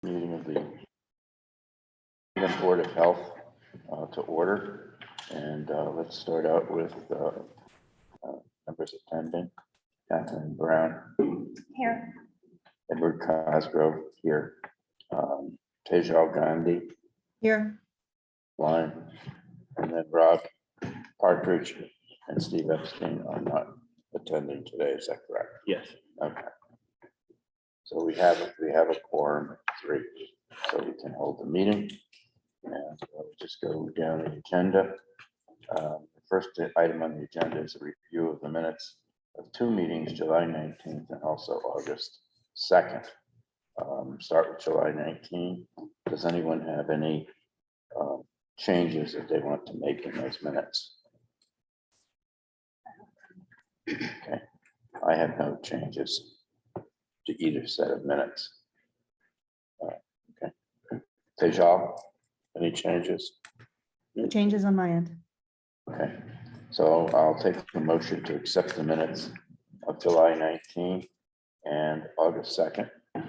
Meeting of the Board of Health to order, and let's start out with members attending. Kathleen Brown, Here. Edward Cosgrove here, Tejal Gandhi, Here. line, and then Rob Partridge and Steve Epstein are not attending today. Is that correct? Yes. Okay. So we have a quorum of 3, so we can hold the meeting. And we'll just go down the agenda. The first item on the agenda is a review of the minutes of 2 meetings, July 19th and also August 2nd. Start with July 19th. Does anyone have any changes that they want to make in those minutes? Okay, I have no changes to either set of minutes. Okay, Tejal, any changes? Changes on my end. Okay, so I'll take the motion to accept the minutes of July 19th and August 2nd. Oh,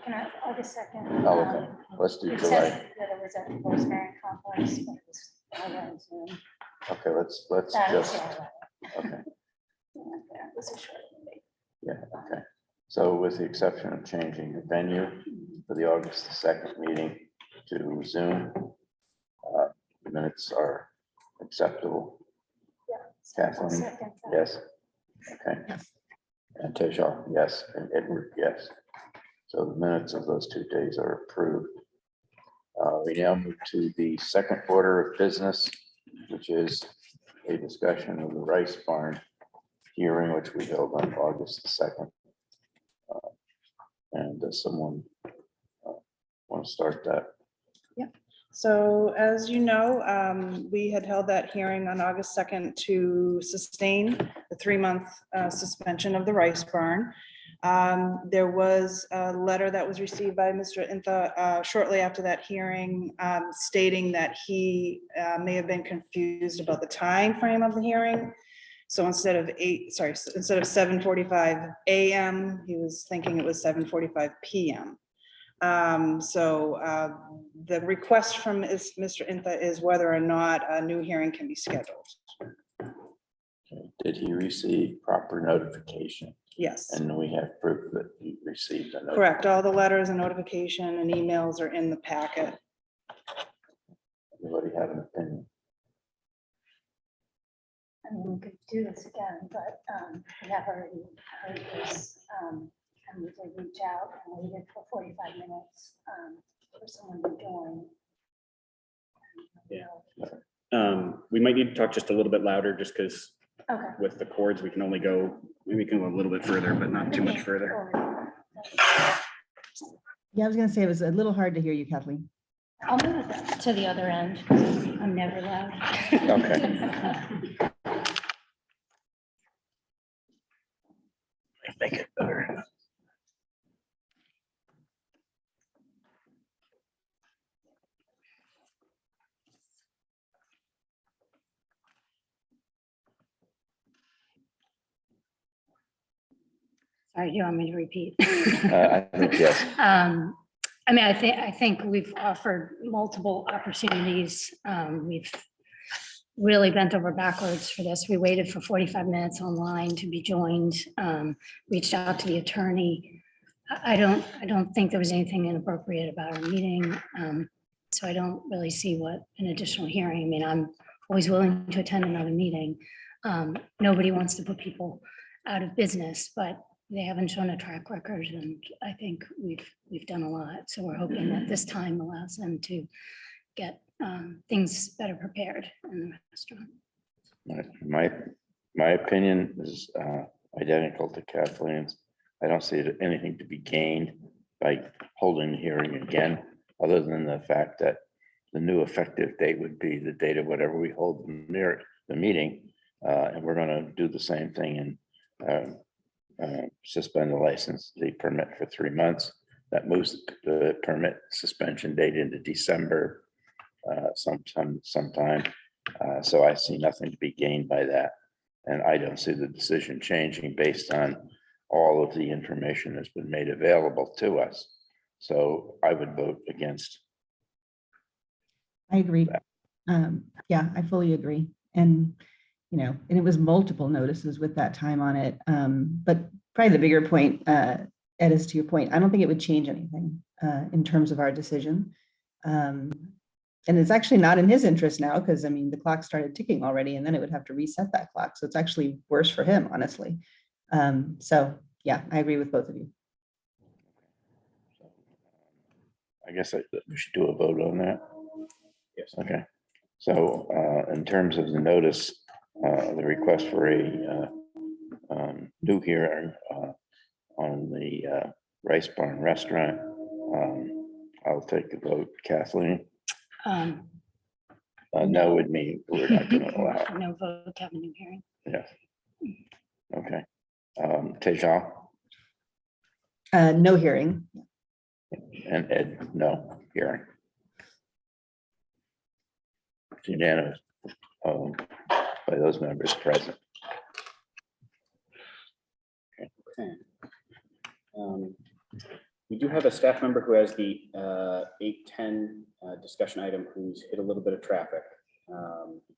can I, August 2nd? Oh, okay, let's do It July. says that it was a voice variant conference, but it was on Zoom. Okay, let's That was just, all right. okay, Yeah, that was a short meeting. yeah, okay. So with the exception of changing the venue for the August 2nd meeting to Zoom, the minutes are acceptable. Yeah. So I'll Kathleen? second that. Yes. Okay. Yes. And Tejal, yes, and Edward, yes. So the minutes of those 2 days are approved. We now move to the second order of business, which is a discussion of the Rice Barn hearing, which we held on August 2nd. And does someone want to start that? So as you know, we had held that hearing on August 2nd to sustain the 3-month suspension of the Rice Barn. There was a letter that was received by Mr. Intha shortly after that hearing stating that he may have been confused about the time frame of the hearing. So instead of 7:45 a.m., he was thinking it was 7:45 p.m. The request from Mr. Intha is whether or not a new hearing can be scheduled. Okay. Did he receive proper notification? Yes, And we have proof that he received a notice. correct. All the letters and notification and emails are in the packet. Anybody have an opinion? I mean, we could do this again, but we have already heard this. And we did reach out and waited for 45 minutes for someone to join. Yeah. We might need to talk just a little bit louder, just because Okay. with the cords, we can only go, maybe we can go a little bit further, but not too much further. Yeah, I was gonna say it was a little hard to hear you, Kathleen. I'll move it to the other end, because I'm never loud. Okay. Make it better. Sorry, do you want me to repeat? I think yes. I mean, I think we've offered multiple opportunities. We've really bent over backwards for this. We waited for 45 minutes online to be joined, reached out to the attorney. I don't think there was anything inappropriate about our meeting. So I don't really see what an additional hearing. I mean, I'm always willing to attend another meeting. Nobody wants to put people out of business, but they haven't shown a track record, and I think we've done a lot. So we're hoping that this time allows them to get things better prepared in the restaurant. My opinion is identical to Kathleen's. I don't see anything to be gained by holding the hearing again, other than the fact that the new effective date would be the date of whatever we hold the meeting. And we're going to do the same thing and suspend the license, the permit for 3 months. That moves the permit suspension date into December sometime. So I see nothing to be gained by that. And I don't see the decision changing based on all of the information that's been made available to us. So I would vote against. I agree. Yeah, I fully agree. And, and it was multiple notices with that time on it. But probably the bigger point, Ed, is to your point, I don't think it would change anything in terms of our decision. And it's actually not in his interest now, because I mean, the clock started ticking already, and then it would have to reset that clock. So it's actually worse for him, honestly. So yeah, I agree with both of you. I guess we should do a vote on that. Yes. Okay. So in terms of the notice, the request for a new hearing on the Rice Barn Restaurant, I'll take a vote. Kathleen? No would mean we're not going to allow. No vote to have a new hearing. Yes. Okay. Tejal No hearing. and Ed, no hearing. It's unanimous by those members present. Okay. We do have a staff member who has the 8:10 discussion item who's hit a little bit of traffic.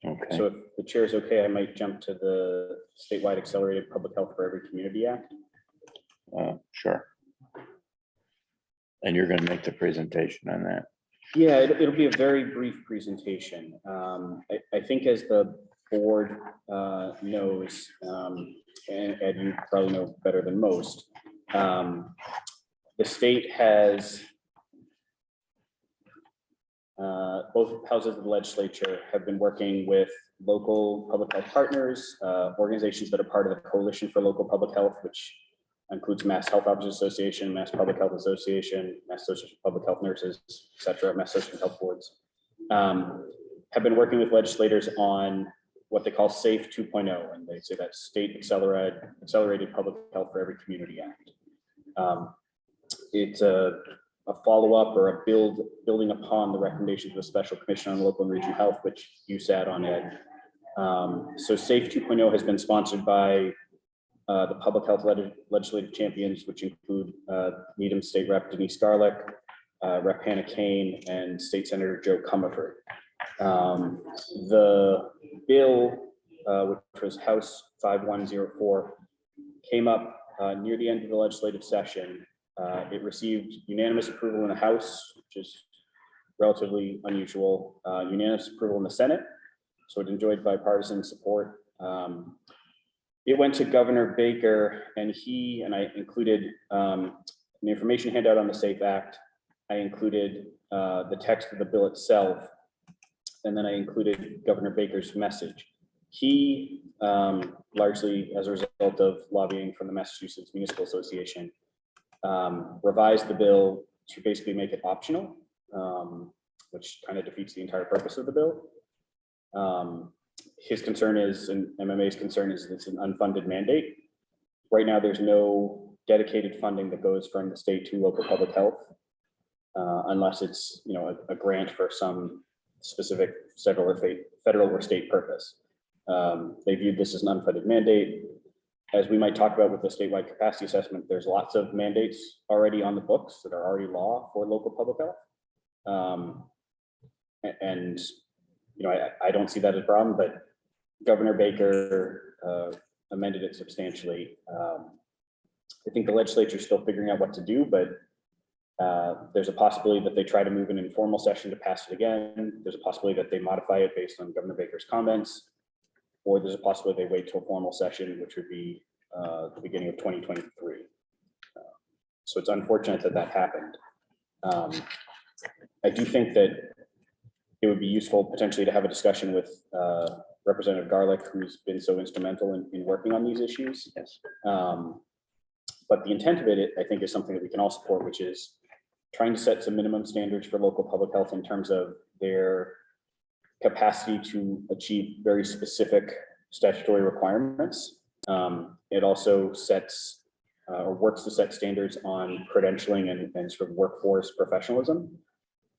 Okay. So if the chair is okay, I might jump to the statewide accelerated public health for every community act. Sure. And you're going to make the presentation on that. Yeah, it'll be a very brief presentation. I think as the board knows, and you probably know better than most, the state has both houses of the legislature have been working with local public health partners, organizations that are part of the Coalition for Local Public Health, which includes Mass Health Officers Association, Mass Public Health Association, Mass Association of Public Health Nurses, et cetera, Mass Association of Health Boards, have been working with legislators on what they call SAFE 2.0, and they say that State Accelerated Public Health for Every Community Act. It's a follow-up or a building upon the recommendations of the Special Commission on Local and Regional Health, which you sat on, Ed. So SAFE 2.0 has been sponsored by the public health legislative champions, which include Needham State Rep Denise Garlick, Rep Hannah Kane, and State Senator Joe Comerford. The bill, which was House 5104, came up near the end of the legislative session. It received unanimous approval in the House, which is relatively unusual, unanimous approval in the Senate, so it enjoyed bipartisan support. It went to Governor Baker, and I included the information handout on the SAFE Act. I included the text of the bill itself, and then I included Governor Baker's message. He, largely as a result of lobbying from the Massachusetts Municipal Association, revised the bill to basically make it optional, which kind of defeats the entire purpose of the bill. His concern is, and MMA's concern is, it's an unfunded mandate. Right now, there's no dedicated funding that goes from the state to local public health, unless it's a grant for some specific federal or state purpose. They viewed this as an unfunded mandate. As we might talk about with the statewide capacity assessment, there's lots of mandates already on the books that are already law for local public health. And I don't see that as a problem, but Governor Baker amended it substantially. I think the legislature is still figuring out what to do, but there's a possibility that they try to move an informal session to pass it again. There's a possibility that they modify it based on Governor Baker's comments, or there's a possibility they wait till a formal session, which would be the beginning of 2023. So it's unfortunate that that happened. I do think that it would be useful potentially to have a discussion with Representative Garlick, who's been so instrumental in working on these issues. Yes. But the intent of it, I think, is something that we can all support, which is trying to set some minimum standards for local public health in terms of their capacity to achieve very specific statutory requirements. It also sets or works to set standards on credentialing and sort of workforce professionalism.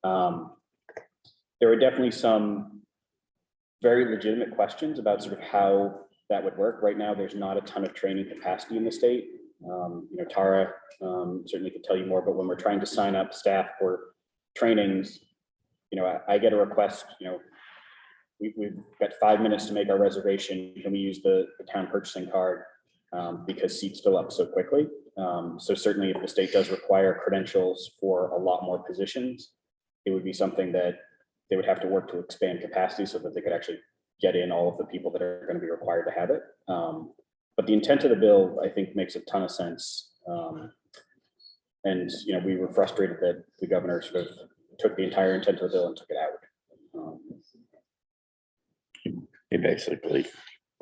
There are definitely some very legitimate questions about sort of how that would work. Right now, there's not a ton of training capacity in the state. Tara certainly could tell you more, but when we're trying to sign up staff for trainings, I get a request, we've got 5 minutes to make our reservation. Can we use the town purchasing card? Because seats fill up so quickly. So certainly if the state does require credentials for a lot more positions, it would be something that they would have to work to expand capacity so that they could actually get in all of the people that are going to be required to have it. But the intent of the bill, I think, makes a ton of sense. And, we were frustrated that the governor sort of took the entire intent of the bill and took it out. He basically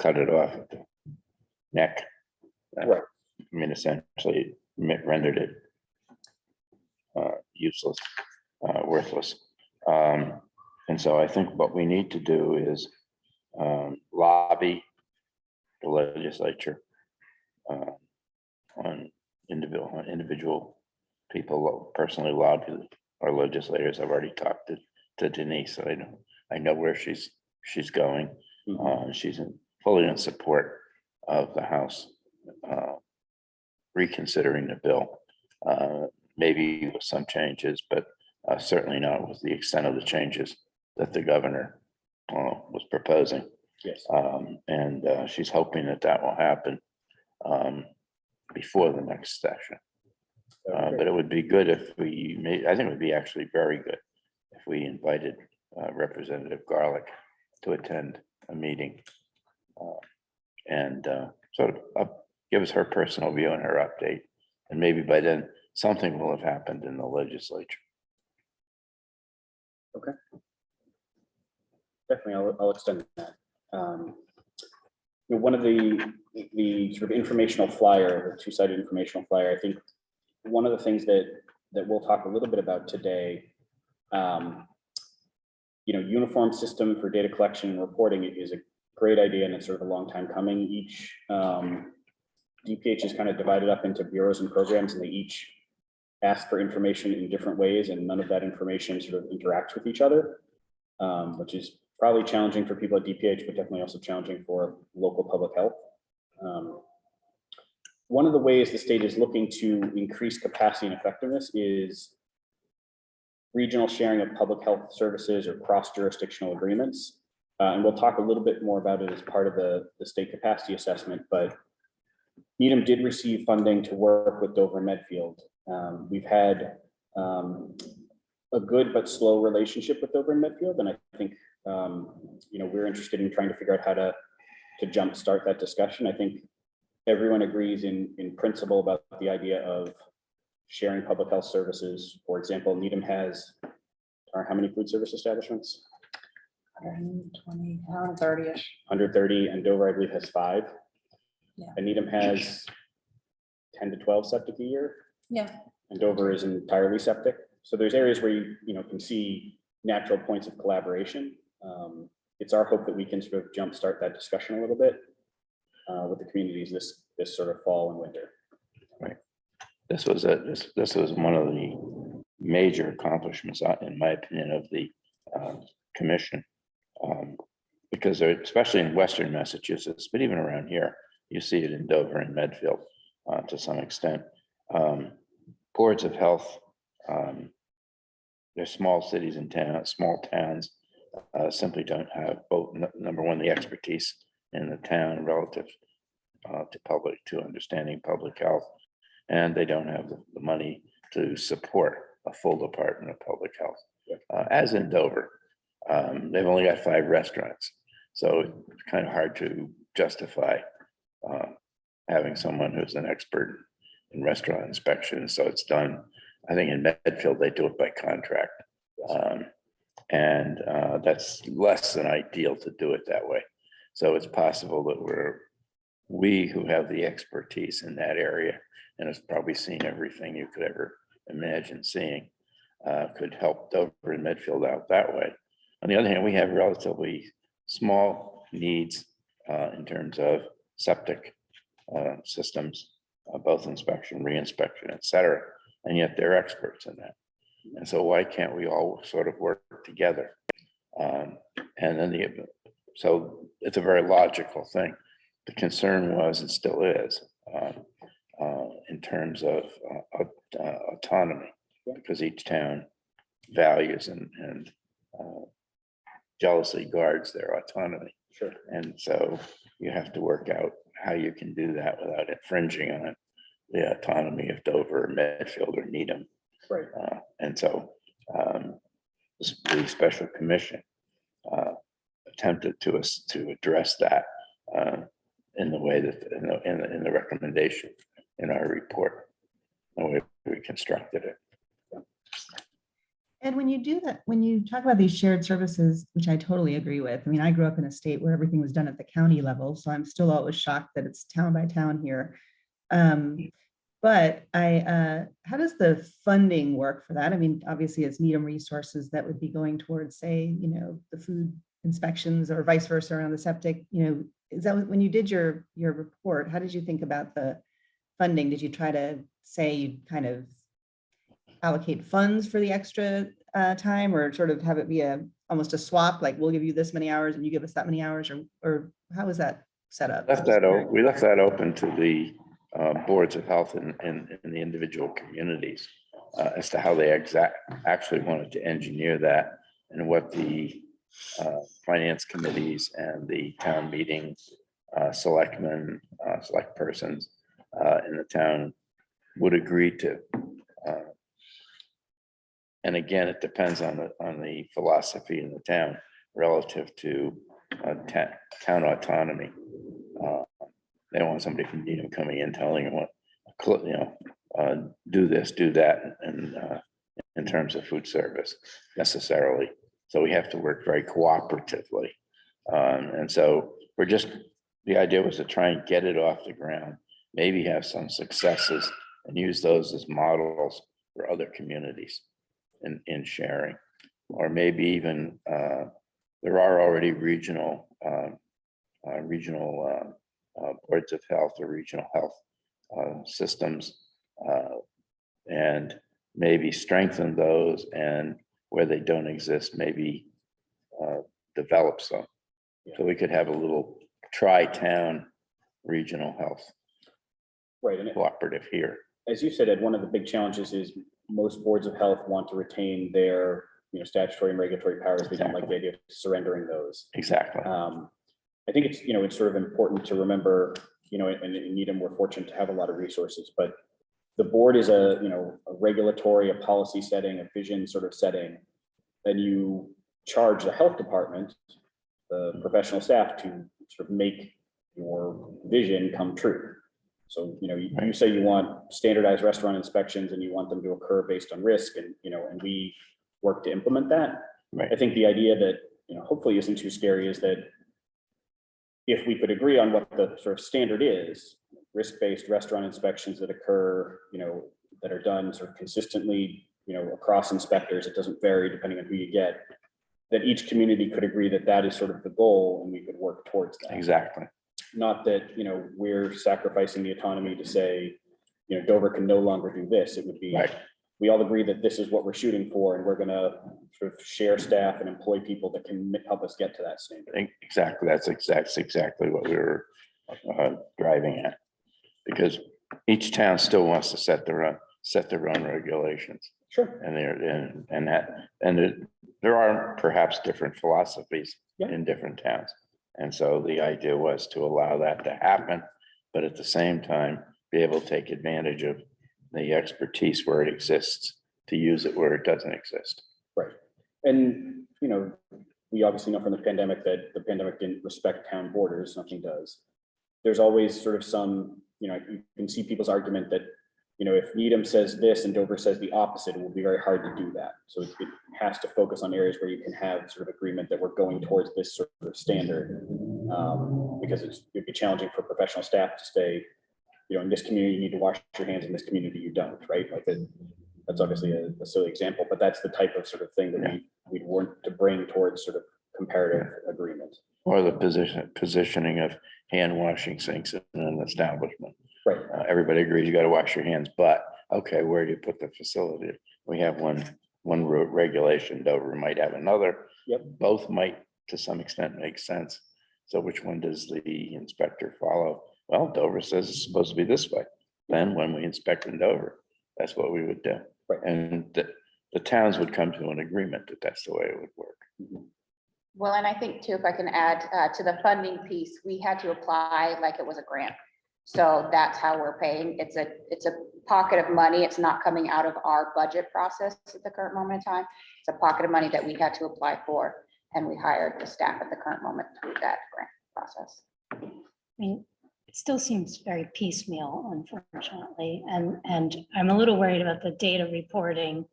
cut it off at the neck. Right. I mean, essentially rendered it useless, worthless. And so I think what we need to do is lobby the legislature on individual people. Personally lobby our legislators. I've already talked to Denise. I know where she's going. She's fully in support of the House reconsidering the bill, maybe with some changes, but certainly not with the extent of the changes that the governor was proposing. Yes. And she's hoping that will happen before the next session. But it would be good if I think it would be actually very good if we invited Representative Garlick to attend a meeting and sort of give us her personal view and her update. And maybe by then something will have happened in the legislature. Okay. Definitely, I'll extend that. One of the sort of informational flyer, the two-sided informational flyer, I think one of the things that we'll talk a little bit about today, uniform system for data collection and reporting is a great idea, and it's sort of a long time coming. Each DPH is kind of divided up into bureaus and programs, and they each ask for information in different ways, and none of that information sort of interacts with each other, which is probably challenging for people at DPH, but definitely also challenging for local public health. One of the ways the state is looking to increase capacity and effectiveness is regional sharing of public health services or cross-jurisdictional agreements. And we'll talk a little bit more about it as part of the state capacity assessment, but Needham did receive funding to work with Dover and Medfield. We've had a good but slow relationship with Dover and Medfield, and I think we're interested in trying to figure out how to jumpstart that discussion. I think everyone agrees in principle about the idea of sharing public health services. For example, Needham has, how many food service establishments? 120, 130-ish. 130, and Dover, I believe, has 5. Yeah. And Needham has 10 to 12 septic a year. Yeah. And Dover is entirely septic. So there's areas where you can see natural points of collaboration. It's our hope that we can sort of jumpstart that discussion a little bit with the communities this sort of fall and winter. Right. This was one of the major accomplishments, in my opinion, of the commission, because especially in Western Massachusetts, but even around here, you see it in Dover and Medfield to some extent. Boards of health, they're small cities and small towns, simply don't have both, number one, the expertise in the town relative to understanding public health, and they don't have the money to support a full department of public health. As in Dover, they've only got 5 restaurants, so it's kind of hard to justify having someone who's an expert in restaurant inspection. So it's done, I think in Medfield, they do it by contract. And that's less than ideal to do it that way. So it's possible that we who have the expertise in that area, and has probably seen everything you could ever imagine seeing, could help Dover and Medfield out that way. On the other hand, we have relatively small needs in terms of septic systems, both inspection, re-inspection, et cetera, and yet they're experts in that. And so why can't we all sort of work together? And then so it's a very logical thing. The concern was, and still is, in terms of autonomy, because each town values and jealously guards their autonomy. Sure. And so you have to work out how you can do that without infringing on the autonomy of Dover, Medfield, or Needham. Right. And so the special commission attempted to address that in the way that in the recommendation in our report, the way we constructed it. And when you do that, when you talk about these shared services, which I totally agree with, I mean, I grew up in a state where everything was done at the county level, so I'm still always shocked that it's town by town here. But how does the funding work for that? I mean, obviously it's Needham resources that would be going towards, say, the food inspections or vice versa around the septic, is that when you did your report, how did you think about the funding? Did you try to say you kind of allocate funds for the extra time, or sort of have it be almost a swap, like we'll give you this many hours and you give us that many hours, or how is that set up? We left that open to the boards of health in the individual communities as to how they actually wanted to engineer that, and what the finance committees and the town meeting selectmen, select persons in the town would agree to. And again, it depends on the philosophy in the town relative to town autonomy. They don't want somebody from Needham coming in telling them what, do this, do that, and in terms of food service necessarily. So we have to work very cooperatively. And so the idea was to try and get it off the ground, maybe have some successes and use those as models for other communities in sharing, or maybe even there are already regional boards of health or regional health systems, and maybe strengthen those, and where they don't exist, maybe develop some. So we could have a little tri-town regional health Right. And cooperative here. as you said, Ed, one of the big challenges is most boards of health want to retain their, statutory and regulatory powers. They don't like the idea of surrendering those. Exactly. I think it's sort of important to remember, and in Needham, we're fortunate to have a lot of resources, but the board is a regulatory, a policy setting, a vision sort of setting. Then you charge the health department, the professional staff, to sort of make your vision come true. So, you say you want standardized restaurant inspections and you want them to occur based on risk, and, and we work to implement that. Right. I think the idea that, hopefully isn't too scary is that if we could agree on what the sort of standard is, risk-based restaurant inspections that occur, that are done sort of consistently, across inspectors, it doesn't vary depending on who you get, that each community could agree that that is sort of the goal and we could work towards that. Exactly. Not that, we're sacrificing the autonomy to say, Dover can no longer do this. It would be, Right. we all agree that this is what we're shooting for, and we're gonna sort of share staff and employ people that can help us get to that standard. Exactly. That's exactly what we were driving at, because each town still wants to set their own regulations, Sure. and there are perhaps different philosophies Yeah. in different towns. And so the idea was to allow that to happen, but at the same time, be able to take advantage of the expertise where it exists, to use it where it doesn't exist. Right. And, we obviously know from the pandemic that the pandemic didn't respect town borders. Nothing does. There's always sort of some, you can see people's argument that, if Needham says this and Dover says the opposite, it will be very hard to do that. So it has to focus on areas where you can have sort of agreement that we're going towards this sort of standard. Because it'd be challenging for professional staff to say, in this community, you need to wash your hands, in this community, you don't, right? Like that's obviously a silly example, but that's the type of sort of thing that we'd want to bring towards sort of comparative agreement. Or the positioning of hand washing sinks in an establishment. Right. Everybody agrees you got to wash your hands, but okay, where do you put the facility? We have one regulation, Dover might have another. Yep. Both might to some extent make sense. So which one does the inspector follow? Well, Dover says it's supposed to be this way. then when we inspect in Dover, that's what we would do. Right. And the towns would come to an agreement that that's the way it would work. Well, and I think too, if I can add to the funding piece, we had to apply like it was a grant. So that's how we're paying. It's a pocket of money. It's not coming out of our budget process at the current moment in time. It's a pocket of money that we had to apply for, and we hired the staff at the current moment through that grant process. I mean, it still seems very piecemeal, unfortunately, and I'm a little worried about the data reporting.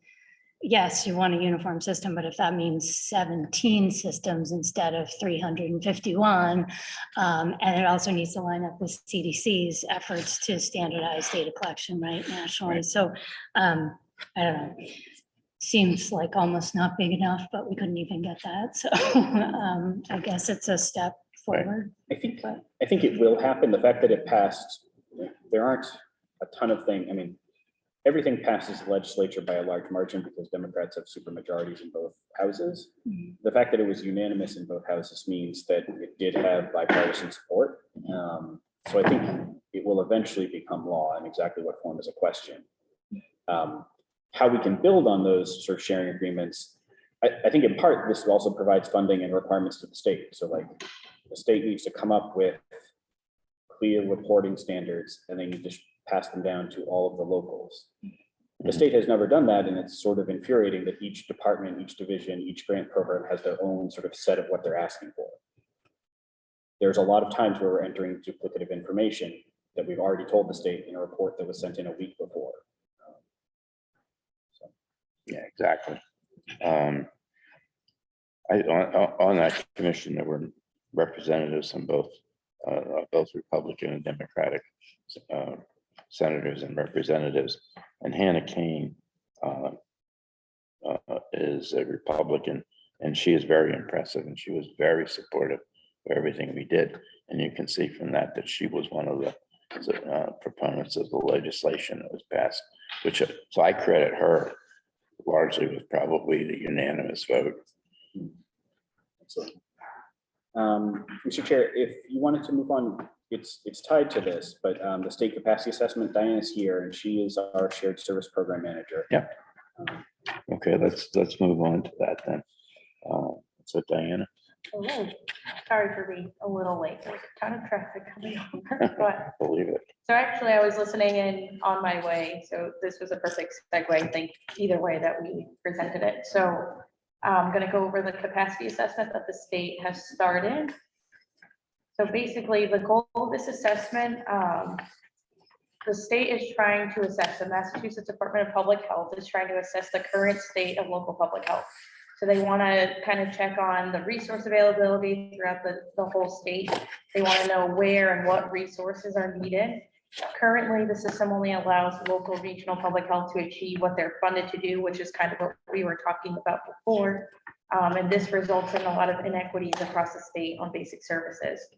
Yes, you want a uniform system, but if that means 17 systems instead of 351, and it also needs to line up with CDC's efforts to standardize data collection, right, nationally. Right. So I don't know. Seems like almost not big enough, but we couldn't even get that. So I guess it's a step Right. forward. I think it will happen. The fact that it passed, there aren't a ton of things. I mean, everything passes the legislature by a large margin because Democrats have super majorities in both houses. Mhm. The fact that it was unanimous in both houses means that it did have bipartisan support. So I think it will eventually become law, and exactly what form is a question. How we can build on those sort of sharing agreements, I think in part, this also provides funding and requirements to the state. So like the state needs to come up with clear reporting standards, and they need to pass them down to all of the locals. The state has never done that, and it's sort of infuriating that each department, each division, each grant program has their own sort of set of what they're asking for. There's a lot of times where we're entering duplicative information that we've already told the state in a report that was sent in a week before. Yeah, exactly. On that commission, there were representatives on both Republican and Democratic senators and representatives. And Hannah Kane is a Republican, and she is very impressive, and she was very supportive of everything we did. And you can see from that she was one of the proponents of the legislation that was passed, so I credit her largely with probably the unanimous vote. Excellent. Mr. Chair, if you wanted to move on, it's tied to this, but the state capacity assessment, Diana's here, and she is our shared service program manager. Yeah. Okay, let's move on to that then. So Diana. Hello. Sorry for being a little late. There's a ton of traffic coming over, but Believe it. so actually I was listening in on my way. So this was a perfect segue, I think, either way that we presented it. So I'm going to go over the capacity assessment that the state has started. So basically the goal of this assessment, the state is trying to assess, the Massachusetts Department of Public Health is trying to assess the current state of local public health. So they want to kind of check on the resource availability throughout the whole state. They want to know where and what resources are needed. Currently, the system only allows local regional public health to achieve what they're funded to do, which is kind of what we were talking about before. And this results in a lot of inequities across the state on basic services.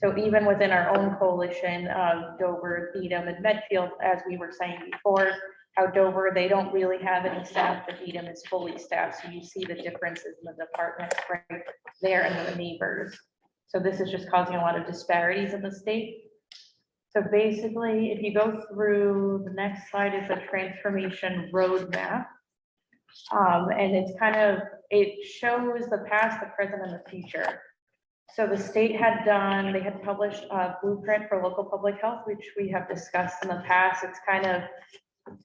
So even within our own coalition of Dover, Needham, and Medfield, as we were saying before, how Dover, they don't really have any staff, but Needham is fully staffed. So you see the differences in the departments right there and the neighbors. So this is just causing a lot of disparities in the state. So basically, if you go through, the next slide is a transformation roadmap. And it's kind of, it shows the past, the present, and the future. So the state had done, they had published a blueprint for local public health, which we have discussed in the past. It's kind of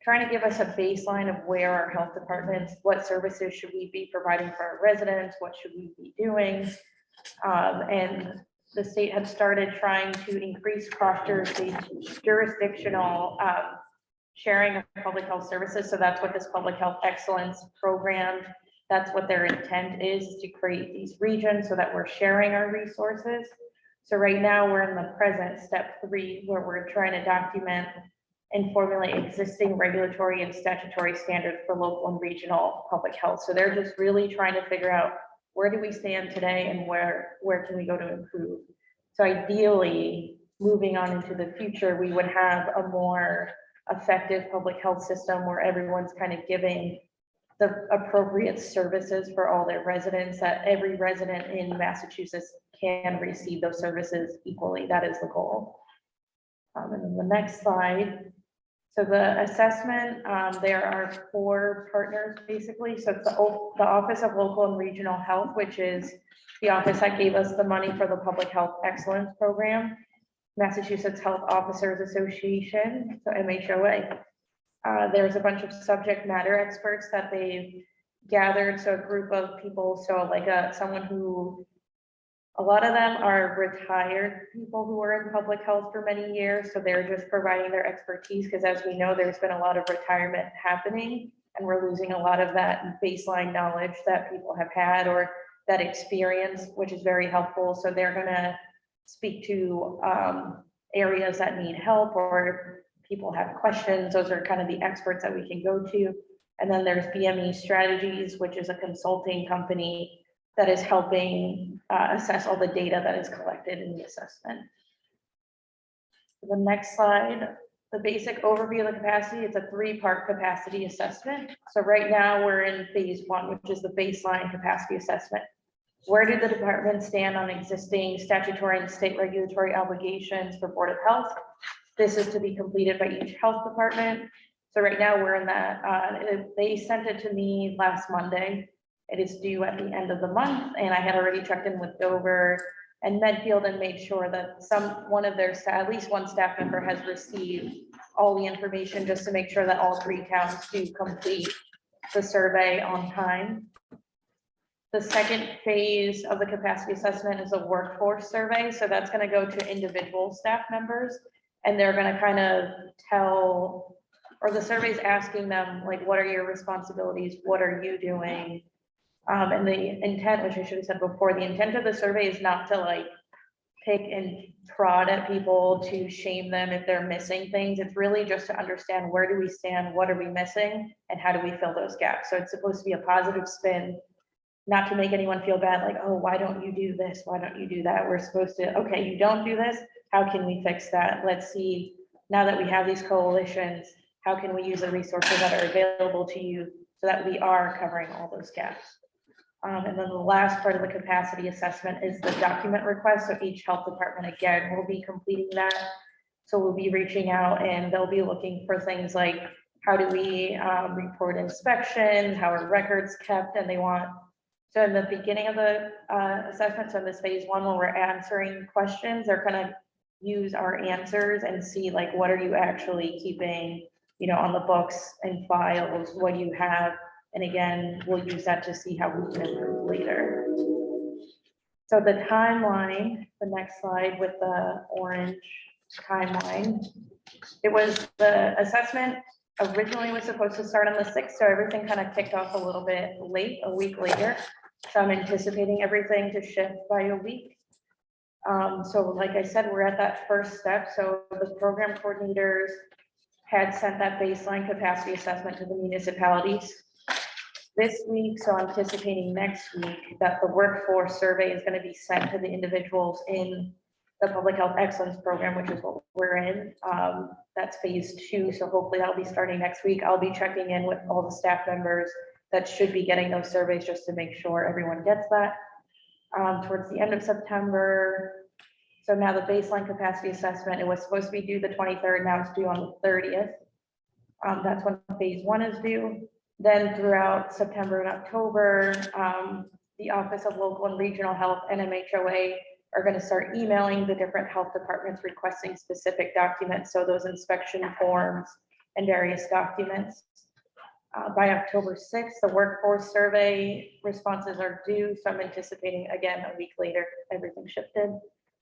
trying to give us a baseline of where our health departments, what services should we be providing for our residents, what should we be doing? And the state had started trying to increase cross-jurisdictional sharing of public health services. So that's what this public health excellence program, that's what their intent is, to create these regions so that we're sharing our resources. So right now we're in the present step 3, where we're trying to document and formulate existing regulatory and statutory standards for local and regional public health. So they're just really trying to figure out, where do we stand today and where can we go to improve? So ideally, moving on into the future, we would have a more effective public health system where everyone's kind of giving the appropriate services for all their residents, that every resident in Massachusetts can receive those services equally. That is the goal. And then the next slide So the assessment, there are 4 partners basically. So it's the Office of Local and Regional Health, which is the office that gave us the money for the Public Health Excellence Program, Massachusetts Health Officers Association, so MHOA. There's a bunch of subject matter experts that they've gathered, so a group of people, so like someone who, a lot of them are retired people who were in public health for many years, so they're just providing their expertise, because as we know, there's been a lot of retirement happening, and we're losing a lot of that baseline knowledge that people have had, or that experience, which is very helpful. So they're gonna speak to areas that need help, or people have questions. Those are kind of the experts that we can go to. And then there's BME Strategies, which is a consulting company that is helping assess all the data that is collected in the assessment. The next slide, the basic overview of the capacity, it's a 3-part capacity assessment. So right now we're in phase 1, which is the baseline capacity assessment. Where do the departments stand on existing statutory and state regulatory obligations for Board of Health? This is to be completed by each health department. So right now we're in that, they sent it to me last Monday. It is due at the end of the month, and I had already checked in with Dover and Medfield and made sure that one of their at least one staff member has received all the information, just to make sure that all 3 towns do complete the survey on time. The second phase of the capacity assessment is a workforce survey. So that's going to go to individual staff members, and they're going to kind of tell, or the survey is asking them, like, what are your responsibilities? What are you doing? And the intent, which I should have said before, the intent of the survey is not to like pick and prod at people to shame them if they're missing things. It's really just to understand, where do we stand? What are we missing? And how do we fill those gaps? So it's supposed to be a positive spin, not to make anyone feel bad, like, oh, why don't you do this? Why don't you do that? We're supposed to, okay, you don't do this. How can we fix that? Let's see, now that we have these coalitions, how can we use the resources that are available to you so that we are covering all those gaps? And then the last part of the capacity assessment is the document request. So each health department, again, will be completing that. So we'll be reaching out, and they'll be looking for things like, how do we report inspections? How are records kept? And they want, so in the beginning of the assessment, so in this phase 1, when we're answering questions, they're gonna use our answers and see, like, what are you actually keeping, on the books and files? What do you have? And again, we'll use that to see how we can improve later. So the timeline, the next slide with the orange timeline, the assessment originally was supposed to start on the 6th, so everything kind of kicked off a little bit late, a week later. So I'm anticipating everything to shift by a week. So like I said, we're at that first step. So the program coordinators had sent that baseline capacity assessment to the municipalities this week. So I'm anticipating next week that the workforce survey is going to be sent to the individuals in the Public Health Excellence Program, which is what we're in. That's phase 2. So hopefully that'll be starting next week. I'll be checking in with all the staff members that should be getting those surveys, just to make sure everyone gets that towards the end of September. So now the baseline capacity assessment, it was supposed to be due the 23rd. Now it's due on the 30th. That's when phase 1 is due. Then throughout September and October, the Office of Local and Regional Health and MHOA are going to start emailing the different health departments requesting specific documents. So those inspection forms and various documents. By October 6th, the workforce survey responses are due. So I'm anticipating, again, a week later, everything shifted.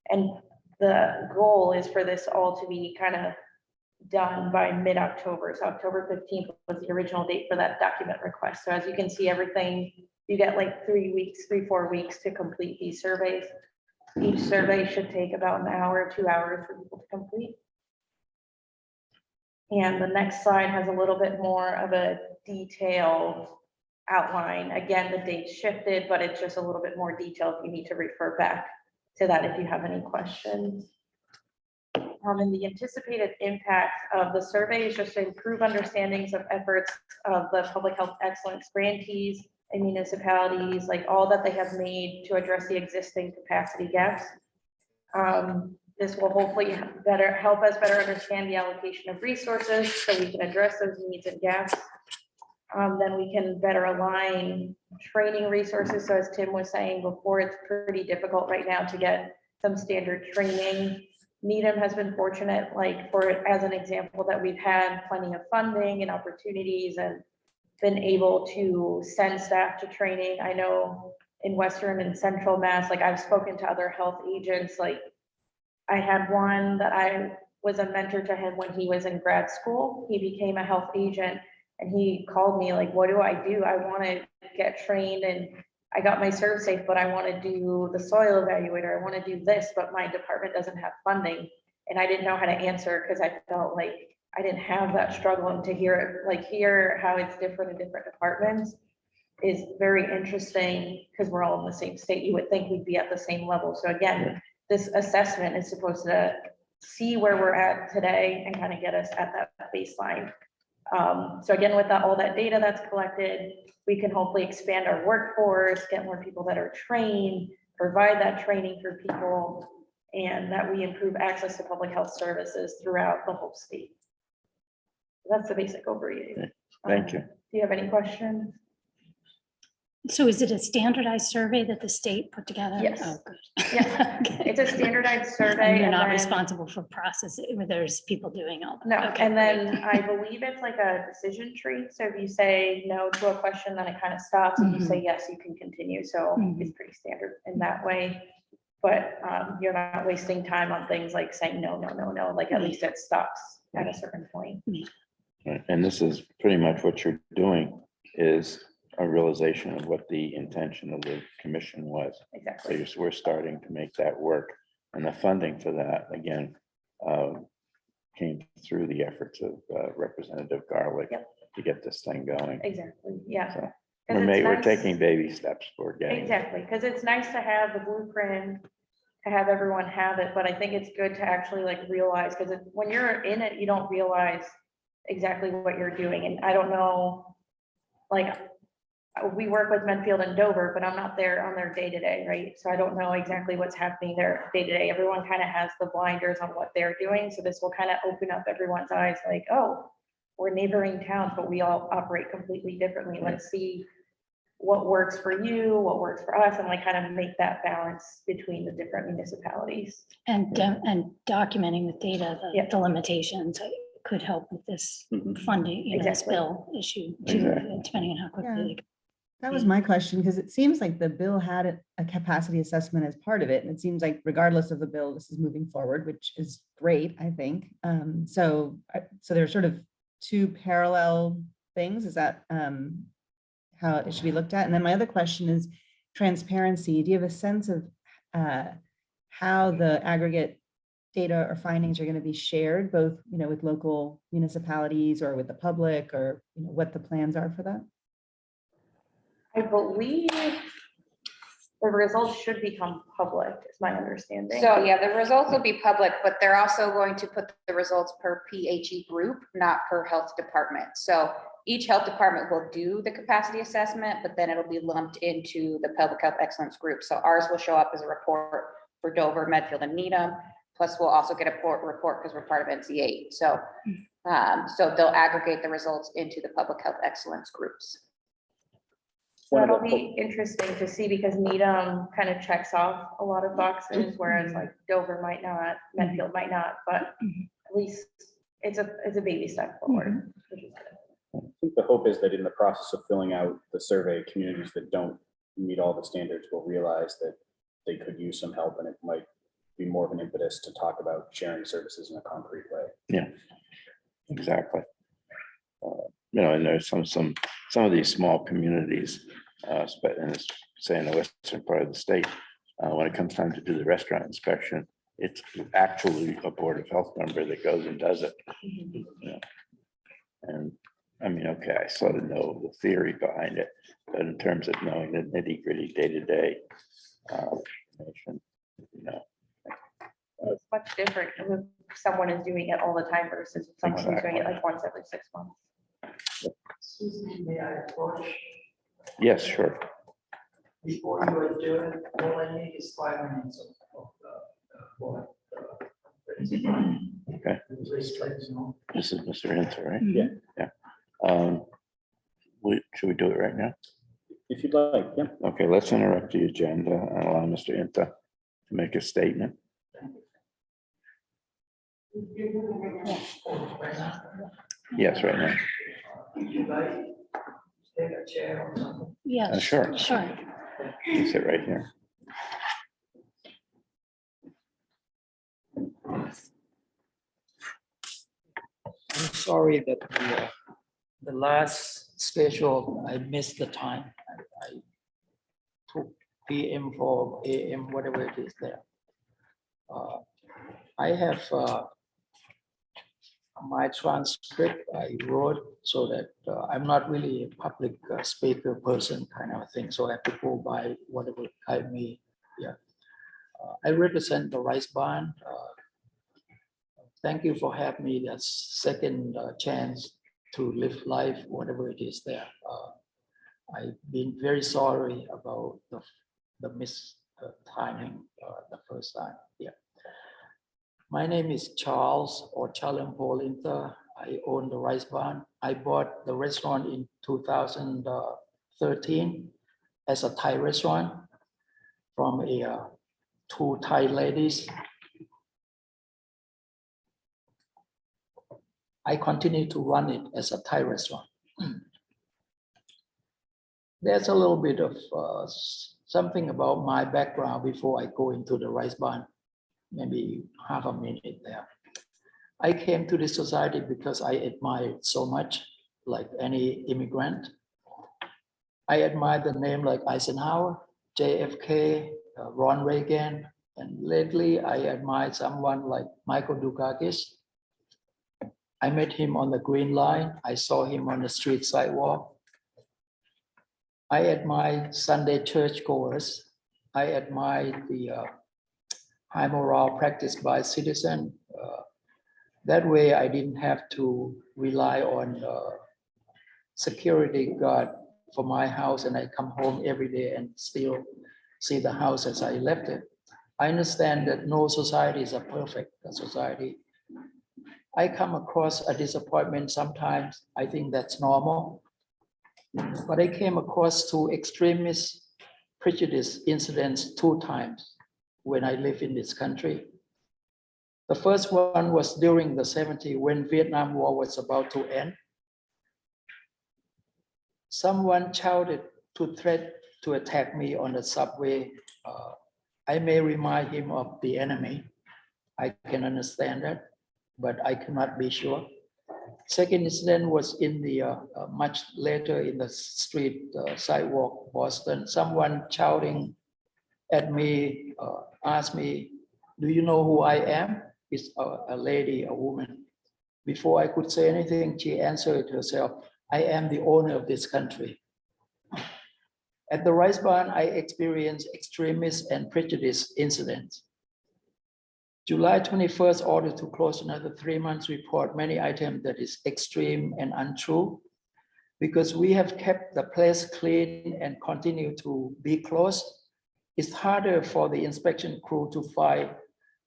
And the goal is for this all to be kind of done by mid-October. So October 15th was the original date for that document request. So as you can see, everything, you get like 3-4 weeks to complete these surveys. Each survey should take about an hour, 2 hours for people to complete. And the next slide has a little bit more of a detailed outline. Again, the dates shifted, but it's just a little bit more detailed. You need to refer back to that if you have any questions. And the anticipated impact of the survey is just to improve understandings of efforts of the public health excellence grantees and municipalities, like all that they have made to address the existing capacity gaps. this will hopefully better help us better understand the allocation of resources so we can address those needs and gaps. Then we can better align training resources. So as Tim was saying before, it's pretty difficult right now to get some standard training. Needham has been fortunate, like as an example, that we've had plenty of funding and opportunities and been able to send staff to training. I know in Western and Central Mass, like I've spoken to other health agents, like I had one that I was a mentor to him when he was in grad school. He became a health agent and he called me like, what do? I want to get trained and I got my serve safe, but I want to do the soil evaluator. I want to do this, but my department doesn't have funding. And I didn't know how to answer because I felt like I didn't have that struggle. And to hear how it's different in different departments is very interesting because we're all in the same state. You would think we'd be at the same level. So again, this assessment is supposed to see where we're at today and kind of get us at that baseline. So again, with all that data that's collected, we can hopefully expand our workforce, get more people that are trained, provide that training for people, and that we improve access to public health services throughout the whole state. That's the basic overview. Thank you. Do you have any questions? So is it a standardized survey that the state put together? Yes. Oh, good. Yeah. Okay. It's a standardized survey. And you're not then- responsible for processing, where there's people doing all that? No, Okay, and then great. I believe it's like a decision tree. So if you say no to a question, then it kind of stops. If you say yes, you can continue. So Mhm. it's pretty standard in that way. But you're not wasting time on things like saying no, no, no, no, like at least it stops at a certain point. Right, and this is pretty much what you're doing is a realization of what the intention of the commission was. So Exactly. we're starting to make that work. And the funding for that, again, came through the efforts of Representative Garlick Yep. to get this thing going. Exactly. Yeah. So 'Cause we're it's we're nice- taking baby steps. We're getting. Exactly, because it's nice to have the blueprint, to have everyone have it, but I think it's good to actually like realize, because when you're in it, you don't realize exactly what you're doing. And I don't know, like, we work with Medfield and Dover, but I'm not there on their day-to-day, right? So I don't know exactly what's happening there day-to-day. Everyone kind of has the blinders on what they're doing. So this will kind of open up everyone's eyes, like, oh, we're neighboring towns, but we all operate completely differently. Let's see what works for you, what works for us, and like kind of make that balance between the different municipalities. And documenting with data, Yep. the limitations could help with this Mhm. funding, this Exactly. bill issue too, Exactly. depending on how quickly. That was my question, because it seems like the bill had a capacity assessment as part of it. And it seems like regardless of the bill, this is moving forward, which is great, I think. So there's sort of two parallel things. Is that how it should be looked at? And then my other question is transparency. Do you have a sense of how the aggregate data or findings are going to be shared, both, with local municipalities or with the public, or what the plans are for that? I believe the results should become public, is my understanding. So yeah, the results will be public, but they're also going to put the results per PHE group, not per health department. So each health department will do the capacity assessment, but then it'll be lumped into the public health excellence group. So ours will show up as a report for Dover, Medfield, and Needham. Plus we'll also get a report because we're part of NC8. So, so they'll aggregate the results into the public health excellence groups. So One of that'll the- be interesting to see, because Needham kind of checks off a lot of boxes, whereas like Dover might not, Medfield might not, but at least it's a baby step forward. Which is good. I think the hope is that in the process of filling out the survey, communities that don't meet all the standards will realize that they could use some help, and it might be more of an impetus to talk about sharing services in a concrete way. Exactly. And there's some of these small communities, say in the western part of the state, when it comes time to do the restaurant inspection, it's actually a Board of Health member that goes and does it. And I mean, okay, I sort of know the theory behind it, but in terms of knowing the nitty-gritty day-to-day information, It's much different if someone is doing it all the time versus someone who's doing it Exactly. like once every 6 months. Susan, may I approach? yes, sure. Before you adjourn, all I need is 5 minutes of the board Okay, this is Mr. Hinter, right? Mhm. Yeah. Should we do it right now? If you'd like, yeah. Okay, let's interrupt the agenda and allow Mr. Inta to make a statement. Yes, right now. Take a chair or something. Yes. Sure. Sure. You sit right here. I'm sorry that the last schedule, I missed the time. I took PM for AM, whatever it is there. I have my transcript I wrote so that I'm not really a public speaker person kind of thing, so I have to go by whatever guide me. Yeah, I represent the Rice Barn. Thank you for having me that second chance to live life, whatever it is there. I've been very sorry about the miss timing the first time. Yeah. My name is Charles or Charlem Polinta. I own the Rice Barn. I bought the restaurant in 2013 as a Thai restaurant from two Thai ladies. I continue to run it as a Thai restaurant. There's a little bit of something about my background before I go into the Rice Barn, maybe half a minute there. I came to this society because I admire it so much, like any immigrant. I admire the name like Eisenhower, JFK, Ronald Reagan, and lately I admire someone like Michael Dukakis. I met him on the Green Line. I saw him on the street sidewalk. I admire Sunday churchgoers. I admire the high moral practiced by citizens. That way I didn't have to rely on security guard for my house, and I come home every day and still see the house as I left it. I understand that no society is a perfect society. I come across a disappointment sometimes. I think that's normal. But I came across two extremist prejudice incidents 2 times when I live in this country. The first one was during the 70s when Vietnam War was about to end. Someone shouted to threat to attack me on the subway. I may remind him of the enemy. I can understand that, but I cannot be sure. Second incident was in the much later in the street sidewalk, Boston. Someone shouting at me, asked me, "Do you know who I am?" It's a lady, a woman. Before I could say anything, she answered herself, "I am the owner of this country." At the Rice Barn, I experienced extremist and prejudice incidents. July 21st order to close another 3 months report many items that is extreme and untrue because we have kept the place clean and continue to be closed. It's harder for the inspection crew to find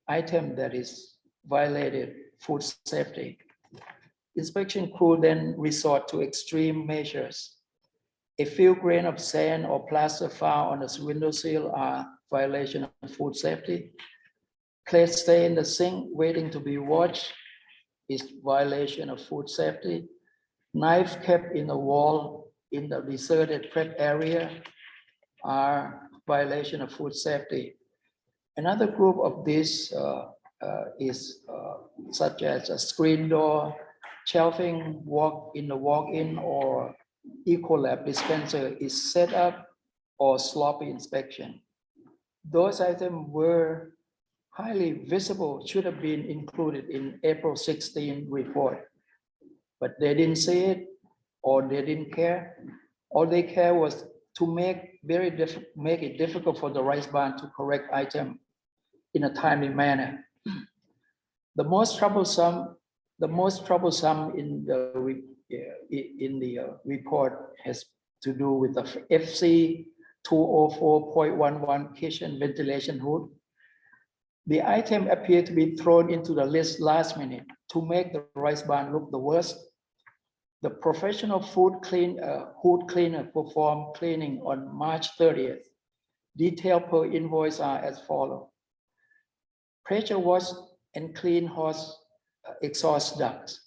item that is violated food safety. Inspection crew then resort to extreme measures. A few grain of sand or plaster found on the windowsill are violation of food safety. Plates stay in the sink waiting to be washed is violation of food safety. Knives kept in the wall in the deserted prep area are violation of food safety. Another group of these is such as a screen door, shelving walk-in or Ecolab dispenser is set up or sloppy inspection. Those items were highly visible, should have been included in April 16 report, but they didn't see it or they didn't care. All they care was to make it difficult for the Rice Barn to correct item in a timely manner. The most troublesome in the report has to do with the FC 204.11 kitchen ventilation hood. The item appeared to be thrown into the list last minute to make the rice barn look the worst. The professional food cleaner performed cleaning on March 30th. Detail per invoice are as follows. Pressure wash and clean hose exhaust ducts.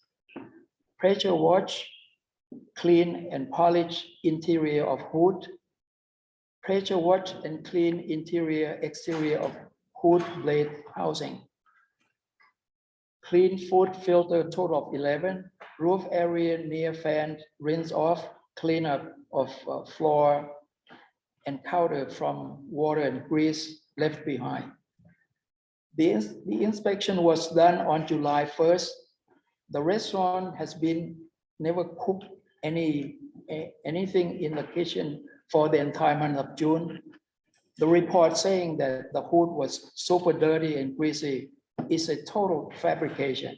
Pressure wash, clean and polish interior of hood. Pressure wash and clean interior exterior of hood blade housing. Clean food filter total of 11. Roof area near fan rinse off, cleanup of floor and counter from water and grease left behind. The inspection was done on July 1st. The restaurant has been never cooked anything in the kitchen for the entire month of June. The report saying that the hood was super dirty and greasy is a total fabrication.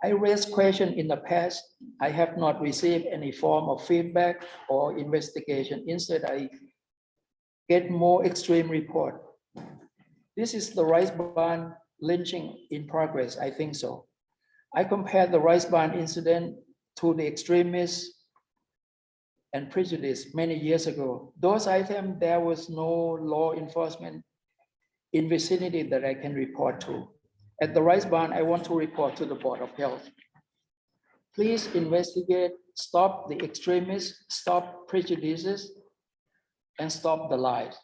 I raised questions in the past. I have not received any form of feedback or investigation. Instead, I get more extreme report. This is the rice barn lynching in progress. I think so. I compared the rice barn incident to the extremists and prejudice many years ago. Those items, there was no law enforcement in vicinity that I can report to. At the rice barn, I want to report to the Board of Health. Please investigate, stop the extremists, stop prejudices, and stop the lies.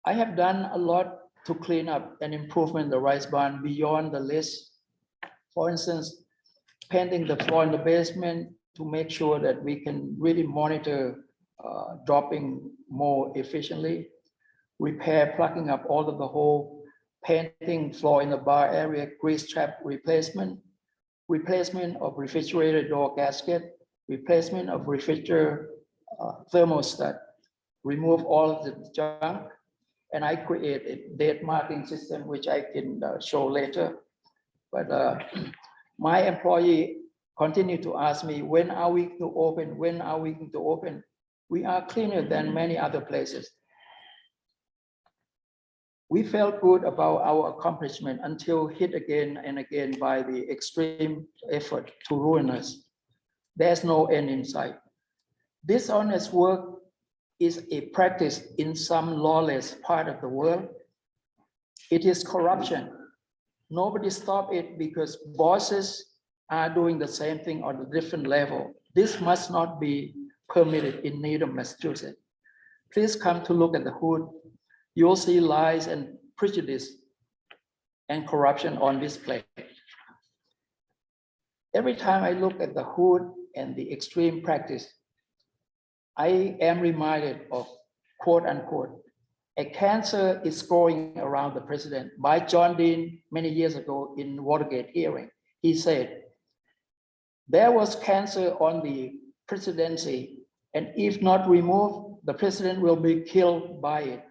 I have done a lot to clean up and improvement the rice barn beyond the list. For instance, painting the floor in the basement to make sure that we can really monitor dropping more efficiently, repair, plugging up all of the hole, painting floor in the bar area, grease trap replacement, replacement of refrigerator door gasket, replacement of refrigerator thermostat, remove all of the junk, and I create a date marking system, which I can show later. But my employee continue to ask me, when are we to open? When are we going to open? We are cleaner than many other places. We felt good about our accomplishment until hit again and again by the extreme effort to ruin us. There's no end in sight. Dishonest work is a practice in some lawless part of the world. It is corruption. Nobody stop it because bosses are doing the same thing on a different level. This must not be permitted in Needham, Massachusetts. Please come to look at the hood. You'll see lies and prejudice and corruption on display. Every time I look at the hood and the extreme practice, I am reminded of quote unquote, a cancer is growing around the president by John Dean many years ago in Watergate hearing. He said, there was cancer on the presidency, and if not removed, the president will be killed by it.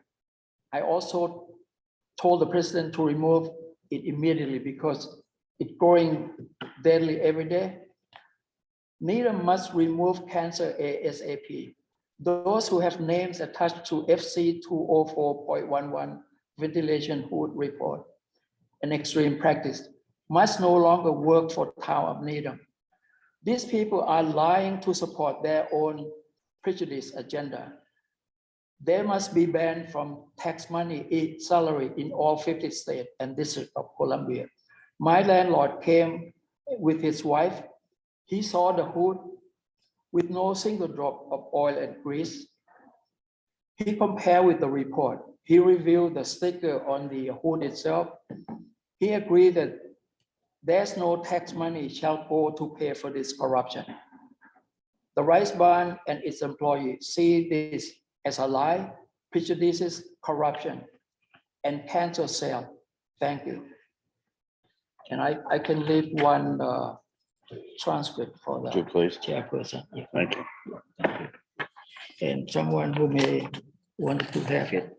I also told the president to remove it immediately because it's growing deadly every day. Needham must remove cancer ASAP. Those who have names attached to FC 204.11 ventilation hood report, an extreme practice, must no longer work for the town of Needham. These people are lying to support their own prejudice agenda. They must be banned from tax money, salary in all 50 states and District of Columbia. My landlord came with his wife. He saw the hood with no single drop of oil and grease. He compared with the report. He reviewed the sticker on the hood itself. He agreed that there's no tax money shall go to pay for this corruption. The rice barn and its employees see this as a lie, prejudices, corruption, and cancel sale. Thank you. And I can leave one transcript for Would you the please? chairperson. Yeah. Thank you. Thank you. And someone who may want to have it,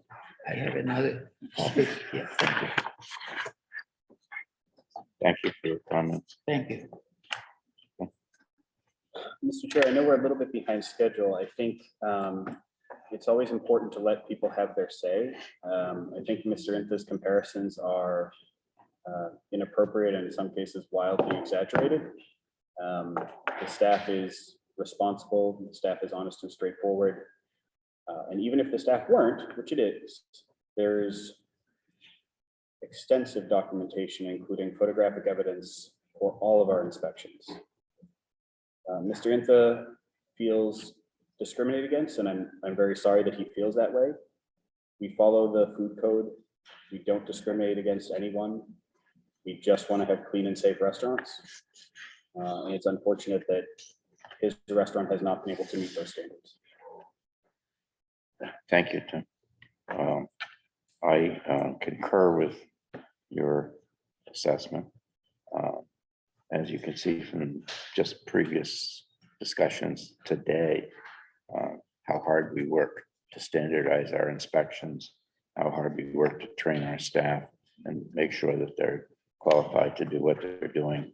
I have another copy. Yeah, thank you. Thank you for your comments. Thank you. Mr. Chair, I know we're a little bit behind schedule. I think it's always important to let people have their say. I think Mr. Intha's comparisons are inappropriate and in some cases wildly exaggerated. The staff is responsible, the staff is honest and straightforward. And even if the staff weren't, which it is, there's extensive documentation, including photographic evidence for all of our inspections. Mr. Intha feels discriminated against, and I'm very sorry that he feels that way. We follow the food code. We don't discriminate against anyone. We just want to have clean and safe restaurants. And it's unfortunate that his restaurant has not been able to meet those standards. Thank you, Tim. I concur with your assessment. As you can see from just previous discussions today, how hard we work to standardize our inspections, how hard we work to train our staff and make sure that they're qualified to do what they're doing,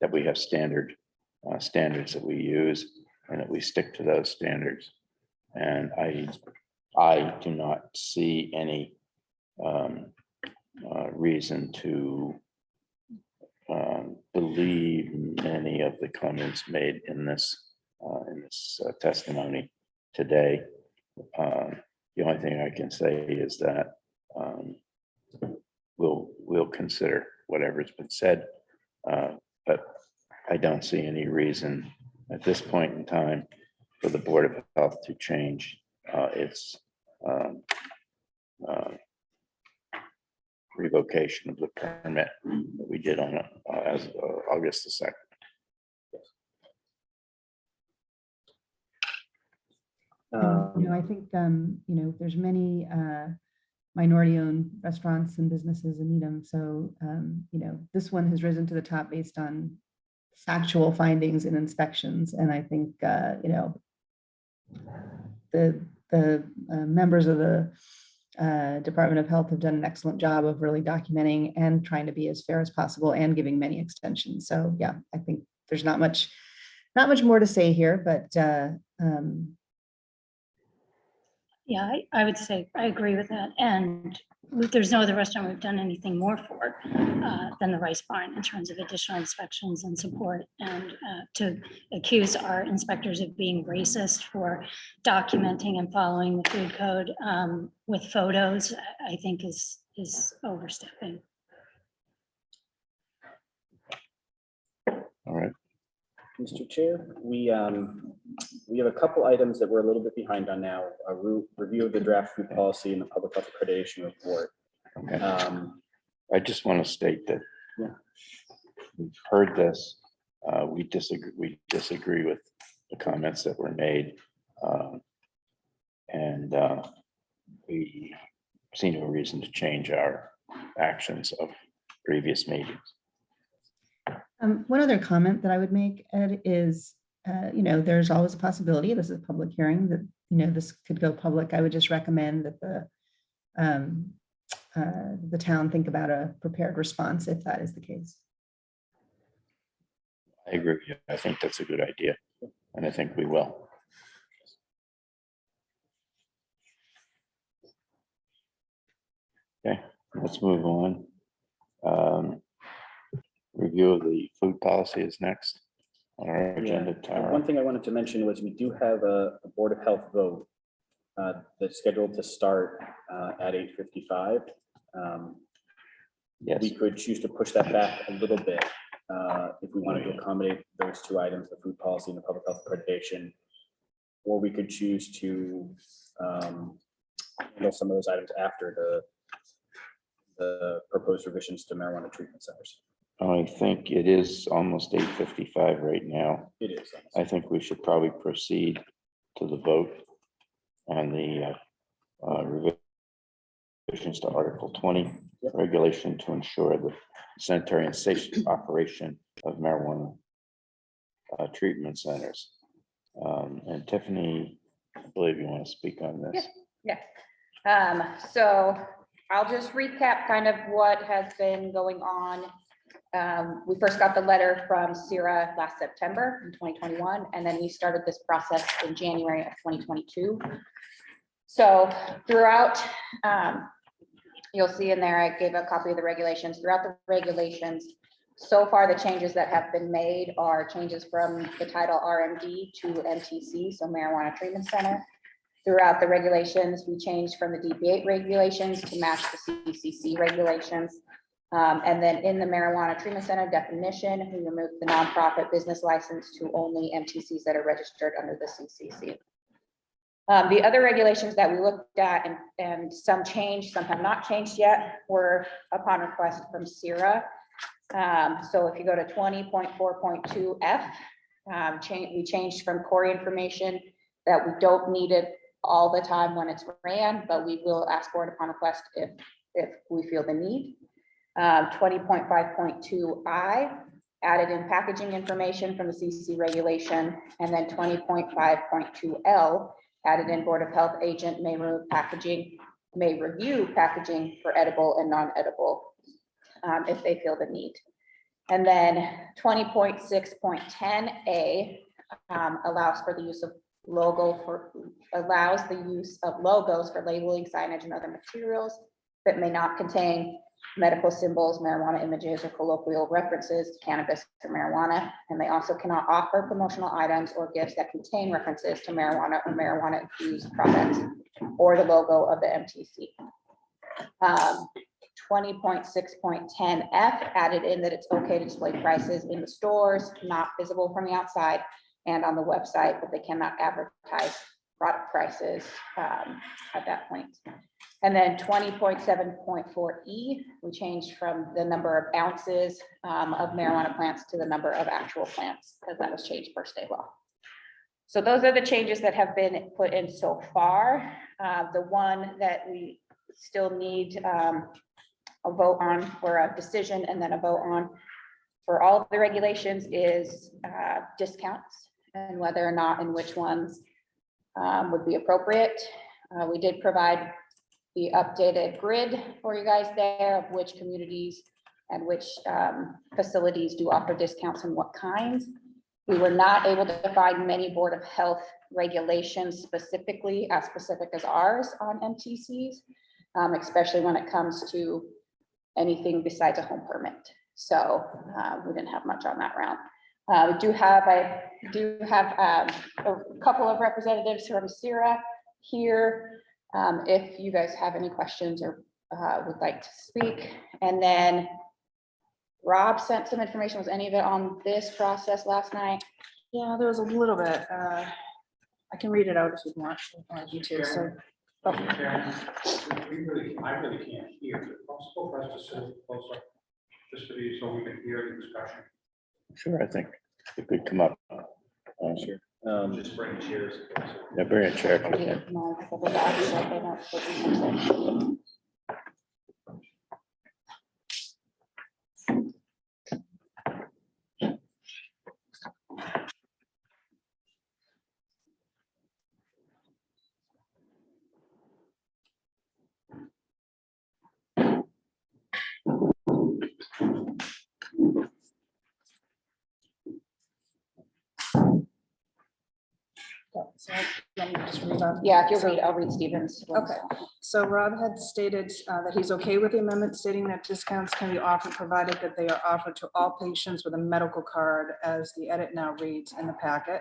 that we have standards that we use and that we stick to those standards. And I do not see any reason to believe many of the comments made in this testimony today. The only thing I can say is that we'll consider whatever's been said, but I don't see any reason at this point in time for the Board of Health to change its revocation of the permit that we did on as August the 2nd. I think, there's many minority-owned restaurants and businesses in Needham. So, this one has risen to the top based on factual findings and inspections. And I think, the members of the Department of Health have done an excellent job of really documenting and trying to be as fair as possible and giving many extensions. So, yeah, I think there's not much more to say here, but Yeah, I would say I agree with that. And there's no other restaurant we've done anything more for than the Rice Barn in terms of additional inspections and support. And to accuse our inspectors of being racist for documenting and following the food code with photos, I think is overstepping. All right. Mr. Chair, we have a couple items that we're a little bit behind on now. A review of the draft food policy and the public health accreditation report. Okay. I just want to state that we've heard this. We disagree with the comments that were made. And we see no reason to change our actions of previous meetings. one other comment that I would make, Ed, is, there's always a possibility, this is a public hearing, that, this could go public. I would just recommend that the town think about a prepared response if that is the case. I agree with you. I think that's a good idea. And I think we will. Okay, let's move on. Review of the food policy is next on our agenda. Tara. One thing I wanted to mention was we do have a Board of Health vote that's scheduled to start at 8:55. Yes, We could choose to push that back a little bit if we wanted to accommodate those two items, the food policy and the public health accreditation. Or we could choose to handle some of those items after the proposed revisions to marijuana treatment centers. I think it is almost 8:55 right now. It is. I think we should probably proceed to the vote on the revisions to Article 20, regulation to ensure the sanitary and safe operation of marijuana treatment centers. And Tiffany, I believe you want to speak on this. So I'll just recap kind of what has been going on. We first got the letter from CIRA last September in 2021, and then we started this process in January of 2022. So throughout, you'll see in there, I gave a copy of the regulations. Throughout the regulations, so far, the changes that have been made are changes from the title RMD to MTC, so Marijuana Treatment Center. Throughout the regulations, we changed from the DP8 regulations to match the CCC regulations. And then in the Marijuana Treatment Center definition, we removed the nonprofit business license to only MTCs that are registered under the CCC. The other regulations that we looked at and some changed, some have not changed yet, were upon request from CIRA. So if you go to 20.4.2F, we changed from core information that we don't need it all the time when it's ran, but we will ask for it upon request if we feel the need. 20.5.2I added in packaging information from the CCC regulation, and then 20.5.2L added in Board of Health agent may review packaging for edible and non-edible if they feel the need. And then 20.6.10A allows the use of logos for labeling, signage, and other materials that may not contain medical symbols, marijuana images, or colloquial references to cannabis or marijuana. And they also cannot offer promotional items or gifts that contain references to marijuana or marijuana infused products or the logo of the MTC. 20.6.10F added in that it's okay to display prices in the stores, not visible from the outside, and on the website, but they cannot advertise product prices at that point. And then 20.7.4E, we changed from the number of ounces of marijuana plants to the number of actual plants, because that was changed per state law. So those are the changes that have been put in so far. The one that we still need a vote on, or a decision and then a vote on for all of the regulations, is discounts and whether or not and which ones would be appropriate. We did provide the updated grid for you guys there of which communities and which facilities do offer discounts and what kinds. We were not able to find many Board of Health regulations specifically as specific as ours on MTCs, especially when it comes to anything besides a home permit. So we didn't have much on that round. I do have a couple of representatives from CIRA here. If you guys have any questions or would like to speak. And then Rob sent some information. Was any of it on this process last night? Yeah, there was a little bit. I can read it out if you want me to. So, I really can't hear. Is it possible for us to sit closer, just to be, so we can hear the discussion? Sure, I think it could come up. Sure. Just bring chairs. Yeah, bring a chair. I did my couple of dogs, like they don't put them in. so let me just read on. Yeah, if you read, I'll read Stevens. Okay. So Rob had stated that he's okay with the amendment, stating that discounts can be offered provided that they are offered to all patients with a medical card, as the edit now reads in the packet.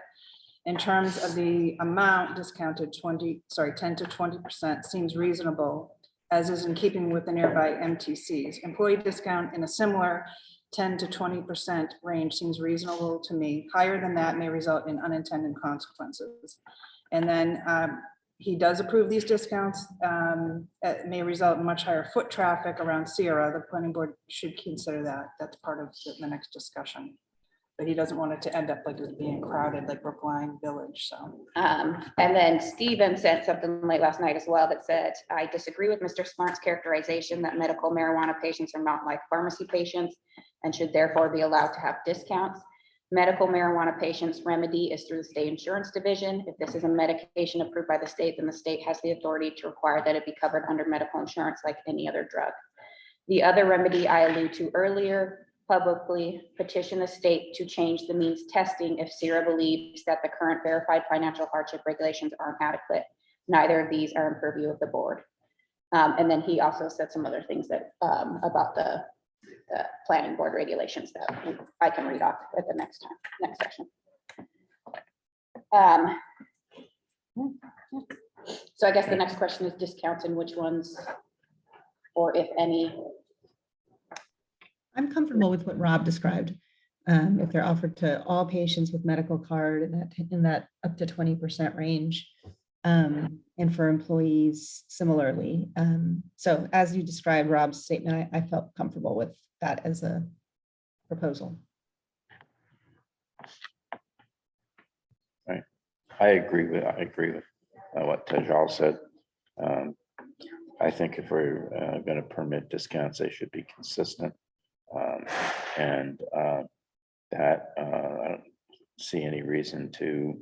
In terms of the amount discounted, 10 to 20% seems reasonable, as is in keeping with the nearby MTCs. Employee discount in a similar 10 to 20% range seems reasonable to me. Higher than that may result in unintended consequences. And then he does approve these discounts. It may result in much higher foot traffic around Sierra. The planning board should consider that. That's part of the next discussion. But he doesn't want it to end up like it being crowded like Brookline Village, so. And then Steven sent something late last night as well that said, I disagree with Mr. Smart's characterization that medical marijuana patients are not like pharmacy patients and should therefore be allowed to have discounts. Medical marijuana patients' remedy is through the state insurance division. If this is a medication approved by the state, then the state has the authority to require that it be covered under medical insurance like any other drug. The other remedy I alluded to earlier, publicly petition the state to change the means testing if CIRA believes that the current verified financial hardship regulations aren't adequate. neither of these are in purview of the board. And then he also said some other things that, about the planning board regulations that I can read off at the next session. So I guess the next question is discounts and which ones, or if any. I'm comfortable with what Rob described. If they're offered to all patients with medical card in that up to 20% range. And for employees similarly. So as you described Rob's statement, I felt comfortable with that as a proposal. I agree with what Tejal said. I think if we're going to permit discounts, they should be consistent. And that I don't see any reason to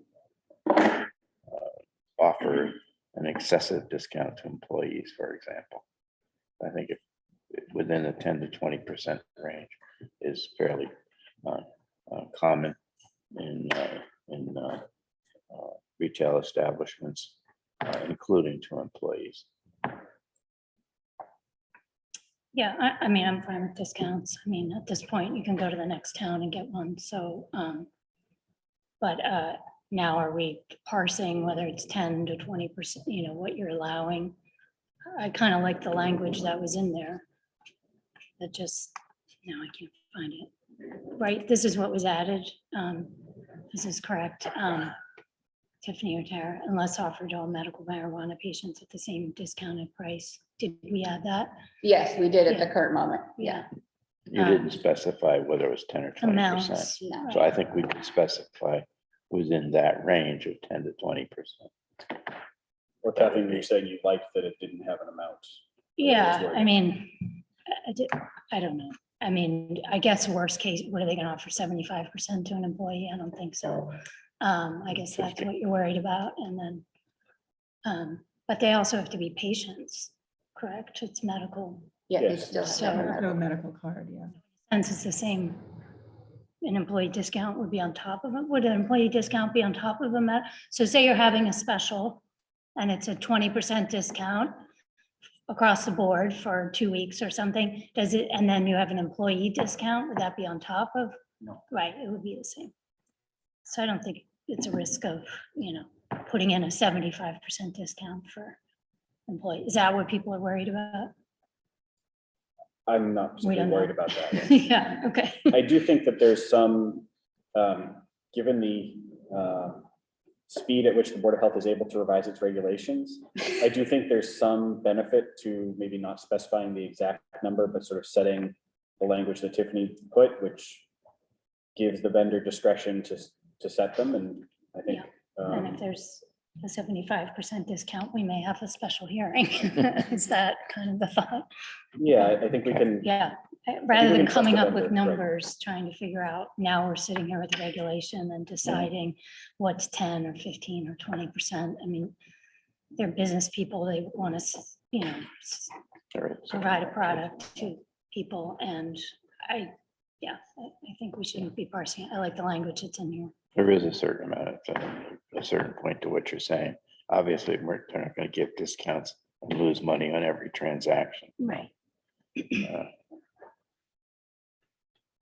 offer an excessive discount to employees, for example. I think if within the 10 to 20% range is fairly common in retail establishments, including to employees. Yeah, I mean, I'm fine with discounts. I mean, at this point, you can go to the next town and get one, so, but now are we parsing whether it's 10 to 20%, you know, what you're allowing? I kind of like the language that was in there. That just, no, I can't find it. Right, this is what was added. This is correct. Tiffany or Tara, unless offered to all medical marijuana patients at the same discounted price. Did we add that? Yes, we did at the current moment. Yeah. You didn't specify whether it was 10 or 20%. Amounts. No. So I think we could specify within that range of 10 to 20%. Or Kathleen, you're saying you liked that it didn't have an amount. Yeah, I mean, I don't know. I mean, I guess worst case, what are they gonna offer 75% to an employee? I don't think so. I guess that's what you're worried about, and then, but they also have to be patients, correct? It's medical, Yeah, they Yes. still have. So- to have No medical. medical card, yeah. since it's the same. An employee discount would be on top of it. Would an employee discount be on top of a so say you're having a special and it's a 20% discount across the board for 2 weeks or something, does it, and then you have an employee discount, would that be on top of? No. Right, it would be the same. So I don't think it's a risk of, you know, putting in a 75% discount for employees. Is that what people are worried about? I'm not We particularly don't worried know. about that. Yeah, okay. I do think that there's some, given the speed at which the Board of Health is able to revise its regulations, I do think there's some benefit to maybe not specifying the exact number, but sort of setting the language that Tiffany put, which gives the vendor discretion to set them, and I think. And if there's a 75% discount, we may have a special hearing. Is that kind of the thought? Yeah, I think we can. Yeah, rather we than can trust coming the up with vendor, right. numbers, trying to figure out, now we're sitting here with the regulation and deciding what's 10 or 15 or 20%. I mean, they're business people, they want to, you know, All right. provide a product to people, and I think we shouldn't be parsing it. I like the language that's in here. There is a certain amount of, a certain point to what you're saying. Obviously, we're not going to give discounts and lose money on every transaction. Right.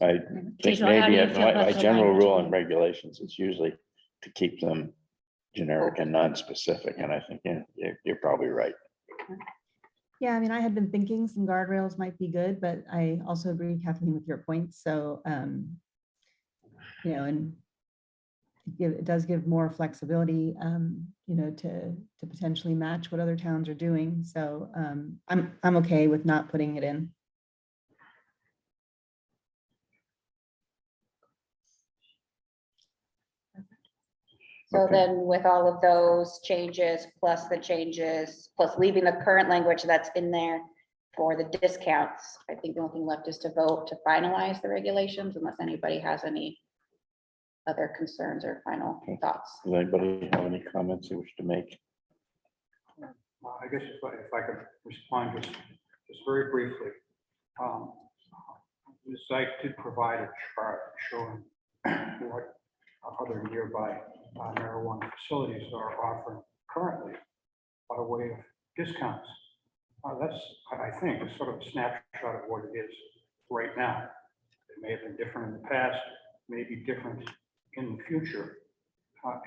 I think Tejal, how do maybe you feel about my the general language? rule and regulations is usually to keep them generic and non-specific, and I think, yeah, you're probably right. Yeah, I mean, I had been thinking some guardrails might be good, but I also agree, Kathleen, with your points. So, you know, and it does give more flexibility, you know, to potentially match what other towns are doing. So I'm okay with not putting it in. So Okay. then with all of those changes, plus the changes, plus leaving the current language that's in there for the discounts, I think the only thing left is to vote to finalize the regulations, unless anybody has any other concerns or final thoughts. Does anybody have any comments they wish to make? I guess if I could respond just very briefly. The site did provide a chart showing what other nearby marijuana facilities are offering currently. by way of discounts. That's, I think, a sort of a snapshot of what it is right now. It may have been different in the past, may be different in the future.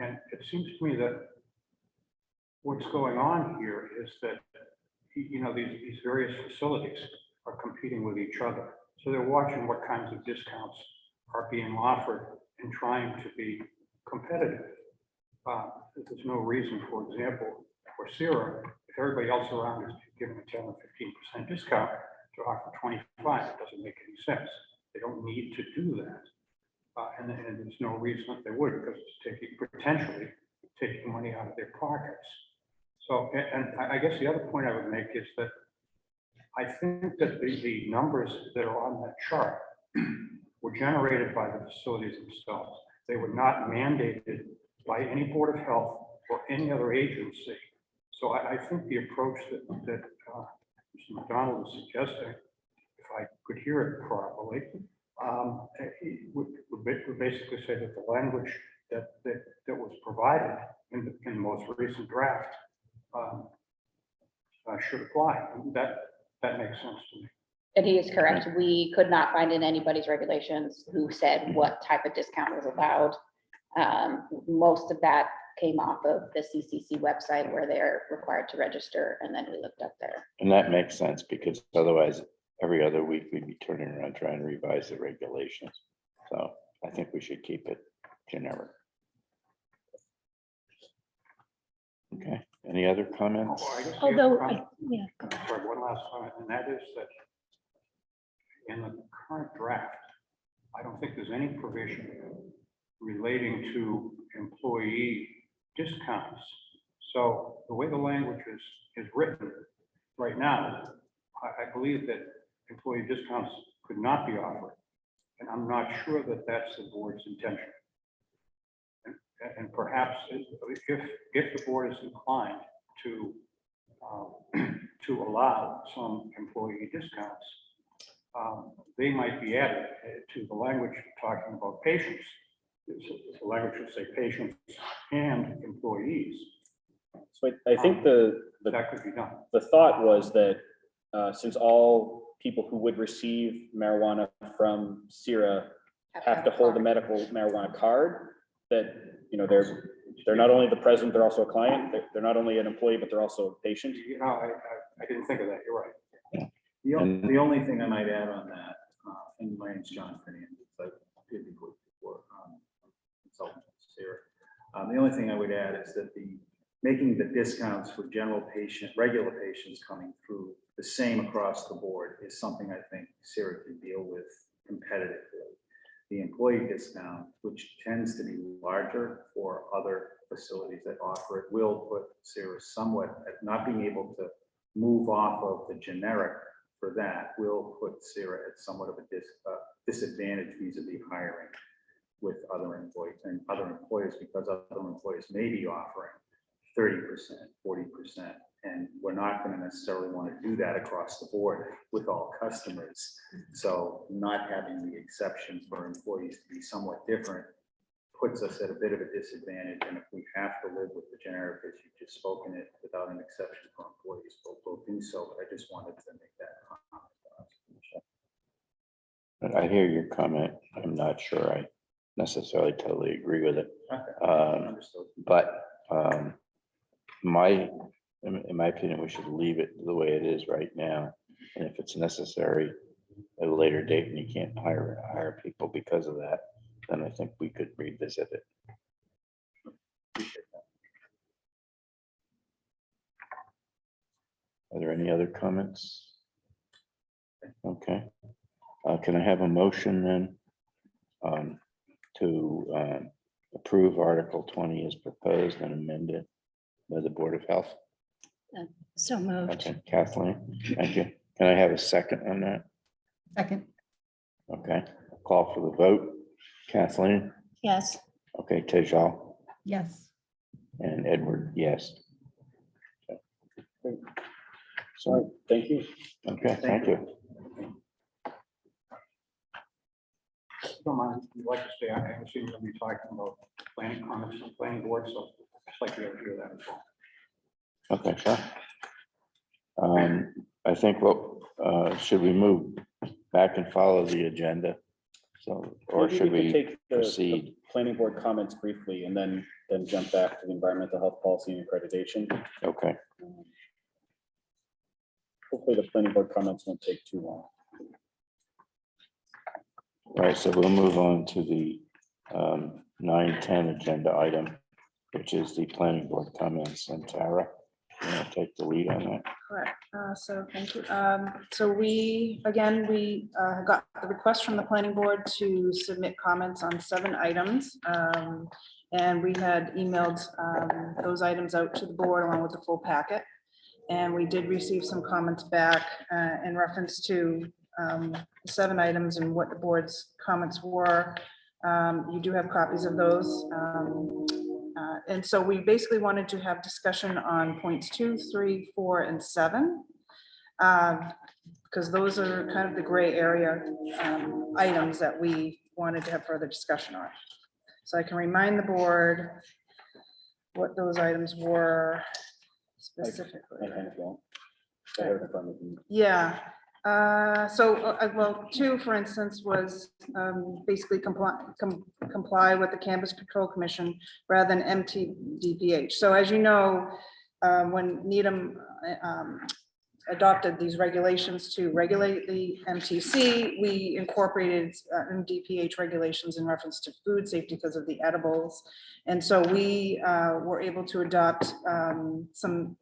And it seems to me that what's going on here is that, you know, these various facilities are competing with each other. So they're watching what kinds of discounts are being offered and trying to be competitive. There's no reason, for example, for Sierra, if everybody else around is giving a 10 or 15% discount to offer 25, it doesn't make any sense. They don't need to do that. And there's no reason that they would, because it's potentially taking money out of their pockets. So, and I guess the other point I would make is that I think that the numbers that are on that chart were generated by the facilities themselves. They were not mandated by any Board of Health or any other agency. So I think the approach that Mr. McDonald is suggesting, if I could hear it properly, would basically say that the language that was provided in the most recent draft should apply. That makes sense to me. And he is correct. We could not find in anybody's regulations who said what type of discount was allowed. Most of that came off of the CCC website where they're required to register, and then we looked up there. And that makes sense, because otherwise, every other week, we'd be turning around trying to revise the regulations. So I think we should keep it generic. Okay, any other comments? Oh, I guess the Although, other comment- yeah, Sorry, one last comment, and that is that in the current draft, I don't think there's any provision relating to employee discounts. So the way the language is written right now, I believe that employee discounts could not be offered. And I'm not sure that that's the board's intention. And perhaps if the board is inclined to allow some employee discounts, they might be added to the language talking about patients. The language should say patients and employees. So I think That could be done. the thought was that since all people who would receive marijuana from Sierra have to hold a medical marijuana card, that, you know, they're not only the president, they're also a client. They're not only an employee, but they're also a patient. You know, I didn't think of that. You're right. The only thing I might add on that, and my name's John Fernandez, I did before consultant here. The only thing I would add is that making the discounts for regular patients coming through the same across the board is something I think Sierra can deal with competitively. The employee discount, which tends to be larger for other facilities that offer it, will put Sierra somewhat at not being able to move off of the generic for that, will put Sierra at somewhat of a disadvantage vis-a-vis hiring with other employees and other employers, because other employers may be offering 30%, 40%. And we're not going to necessarily want to do that across the board with all customers. So not having the exception for employees to be somewhat different puts us at a bit of a disadvantage. And if we have to live with the generic, as you've just spoken it, without an exception for employees, we'll do so. But I just wanted to make that comment. I hear your comment. I'm not sure I necessarily totally agree with it. Understood. But in my opinion, we should leave it the way it is right now. And if it's necessary at a later date and you can't hire people because of that, then I think we could revisit it. Are there any other comments? Okay. Can I have a motion then to approve Article 20 as proposed and amended by the Board of Health? so moved. Okay, Kathleen, thank you. Can I have a second on that? Second, Okay, call for the vote. Kathleen, Yes, okay, Tejal, yes. and Edward, yes. So, thank you. Okay, thank you. Don't mind, if you'd like to stay, I haven't seen you be talking about planning comments and planning board, so I'd just like to hear that as well. Okay, sure. I think should we move back and follow the agenda? So, or Maybe should could we take the proceed? planning board comments briefly and then jump back to the environmental health policy and accreditation. Okay, Hopefully the planning board comments won't take too long. all right, so we'll move on to the 9:10 agenda item, which is the planning board comments. And Tara, you want to take the lead on that? Correct. So thank you. So we got the request from the planning board to submit comments on 7 items. And we had emailed those items out to the board along with the full packet. And we did receive some comments back in reference to 7 items and what the board's comments were. You do have copies of those. And so we basically wanted to have discussion on points 2, 3, 4, and 7. Because those are kind of the gray area items that we wanted to have further discussion on. So I can remind the board what those items were specifically. I kind of won't. I have it in front of me. Yeah, well, 2, for instance, was basically comply with the Cannabis Control Commission rather than MTDPH. So as you know, when Needham adopted these regulations to regulate the MTC, we incorporated MDPH regulations in reference to food safety because of the edibles. And so we were able to adopt some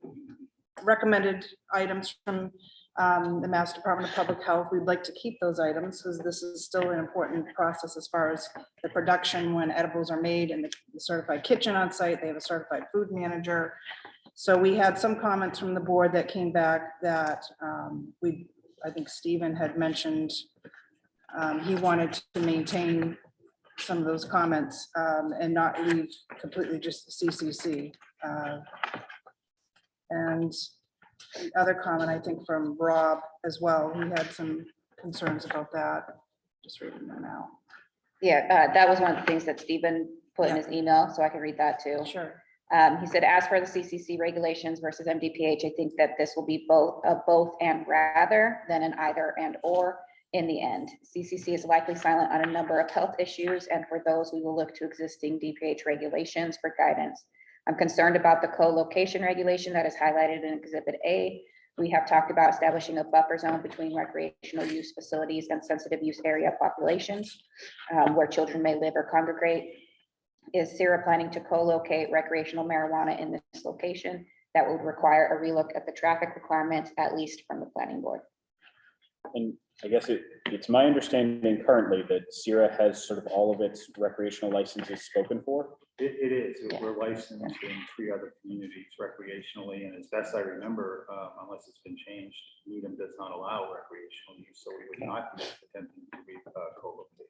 recommended items from the Mass Department of Public Health. We'd like to keep those items because this is still an important process as far as the production when edibles are made and the certified kitchen on site. They have a certified food manager. So we had some comments from the board that came back that I think Stephen had mentioned he wanted to maintain some of those comments and not leave completely just CCC. And the other comment, I think from Rob as well, he had some concerns about that. Just reading them now. Yeah, that was one of the things that Stephen put in his email, so I can read that too. Sure. He said, as for the CCC regulations versus MDPH, I think that this will be both and rather than an either and or in the end. CCC is likely silent on a number of health issues, and for those, we will look to existing DPH regulations for guidance. I'm concerned about the co-location regulation that is highlighted in Exhibit A. We have talked about establishing a buffer zone between recreational use facilities and sensitive use area populations where children may live or congregate. Is CIRA planning to co-locate recreational marijuana in this location? That would require a relook at the traffic requirements, at least from the planning board. And I guess it's my understanding currently that Sierra has sort of all of its recreational licenses spoken for. It is. Yeah. We're licensed in 3 other communities recreationally, and as best I remember, unless it's been changed, Needham does not allow recreational use, so we would not be attempting to be co-located.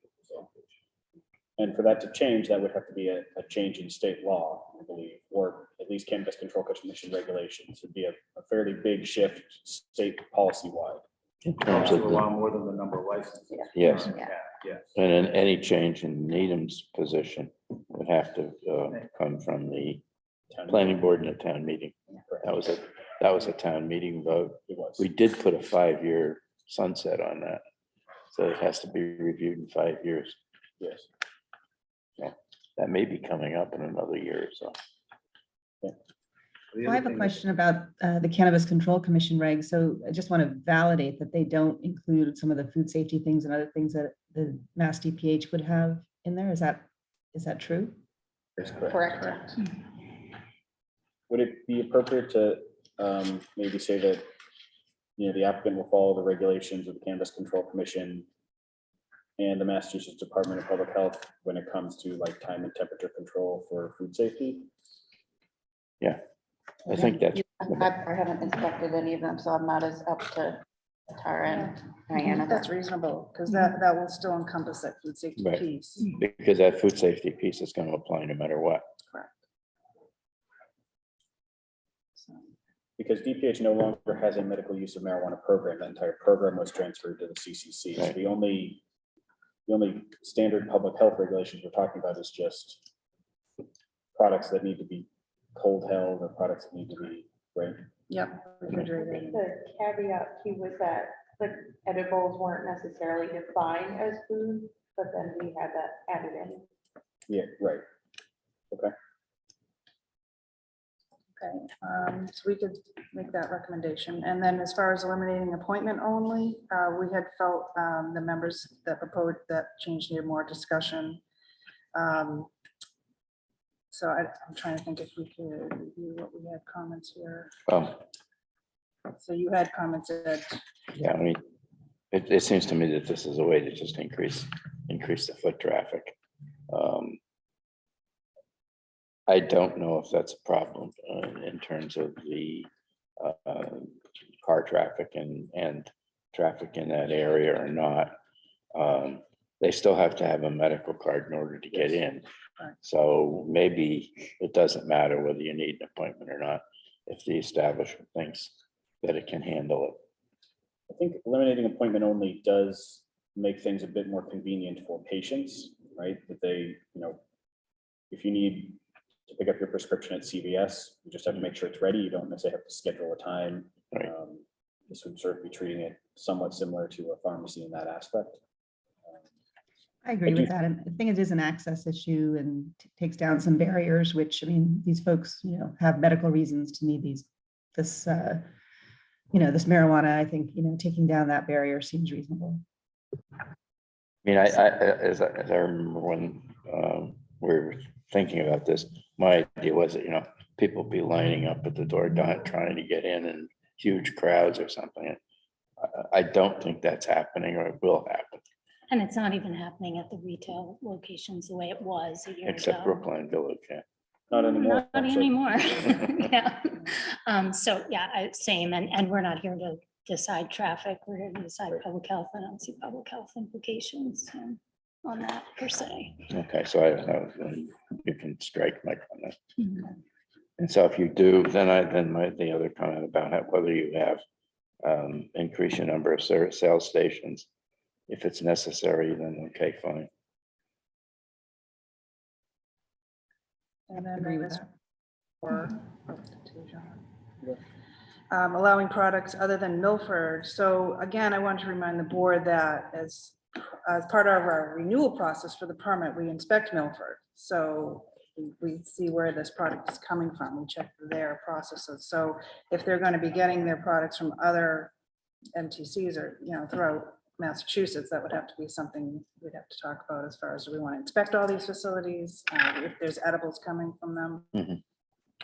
And for that to change, that would have to be a change in state law, I believe, or at least Cannabis Control Commission regulations. Would be a fairly big shift state policy wide. In terms To of allow the, more than the number of licenses. yes, Yeah. Yes. and then any change in Needham's position would have to come from the planning board in a town meeting. That was a town meeting vote. It was. We did put a 5-year sunset on that. So it has to be reviewed in 5 years. Yes. That may be coming up in another year or so. The Well, I other have a thing- question about the Cannabis Control Commission regs. So I just want to validate that they don't include some of the food safety things and other things that the Mass DPH would have in there. Is that true? That's correct. Correct. Would it be appropriate to maybe say that, the applicant will follow the regulations of the Cannabis Control Commission and the Massachusetts Department of Public Health when it comes to like time and temperature control for food safety? I think that's, I haven't inspected any of them, so I'm not as up to Tara and Diana. That's reasonable, because that will still encompass that food safety Right. piece. because that food safety piece is going to apply no matter what. Because DPH no longer has a medical use of marijuana program. That entire program was transferred to the CCC. So Right. the only standard public health regulations we're talking about is just products that need to be cold held or products that need to be right? Yep. I refrigerated. think the caveat too was that the edibles weren't necessarily defined as food, but then we had that added in. Yeah, right. Okay, so we could make that recommendation. And then as far as eliminating appointment only, we had felt the members that proposed that change needed more discussion. So I'm trying to think if we could review what we had comments here. So you had comments that, Yeah, I mean, it seems to me that this is a way to just increase the foot traffic. I don't know if that's a problem in terms of the car traffic and traffic in that area or not. They still have to have a medical card in order to get in. Right. So maybe it doesn't matter whether you need an appointment or not, if the establishment thinks that it can handle it. I think eliminating appointment only does make things a bit more convenient for patients, right? That they, if you need to pick up your prescription at CVS, you just have to make sure it's ready. You don't necessarily have to schedule a time. Right. This would sort of be treating it somewhat similar to a pharmacy in that aspect. I agree do- with that. And I think it is an access issue and takes down some barriers, which, I mean, these folks, have medical reasons to need this marijuana. I think, taking down that barrier seems reasonable. I mean, as I remember when we were thinking about this, my idea was that, people be lining up at the door, trying to get in huge crowds or something. I don't think that's happening or it will happen, And it's not even happening at the retail locations the way it was a year except ago. Brookline Village. Yeah. Not anymore. Not actually. anymore. Yeah. So, yeah, same. And we're not here to decide traffic. We're here to decide public health. I don't see public health implications on that per se. Okay, so I don't know, then you can strike my comment. Mhm. And so if you do, the other comment about whether you have increase your number of sales stations, if it's necessary, then okay, fine. and then Agree with as that. for allowing products other than Milford. So again, I want to remind the board that as part of our renewal process for the permit, we inspect Milford. So we see where this product is coming from. We check their processes. So if they're going to be getting their products from other MTCs or, throughout Massachusetts, that would have to be something we'd have to talk about as far as, do we want to inspect all these facilities? If there's edibles coming from them.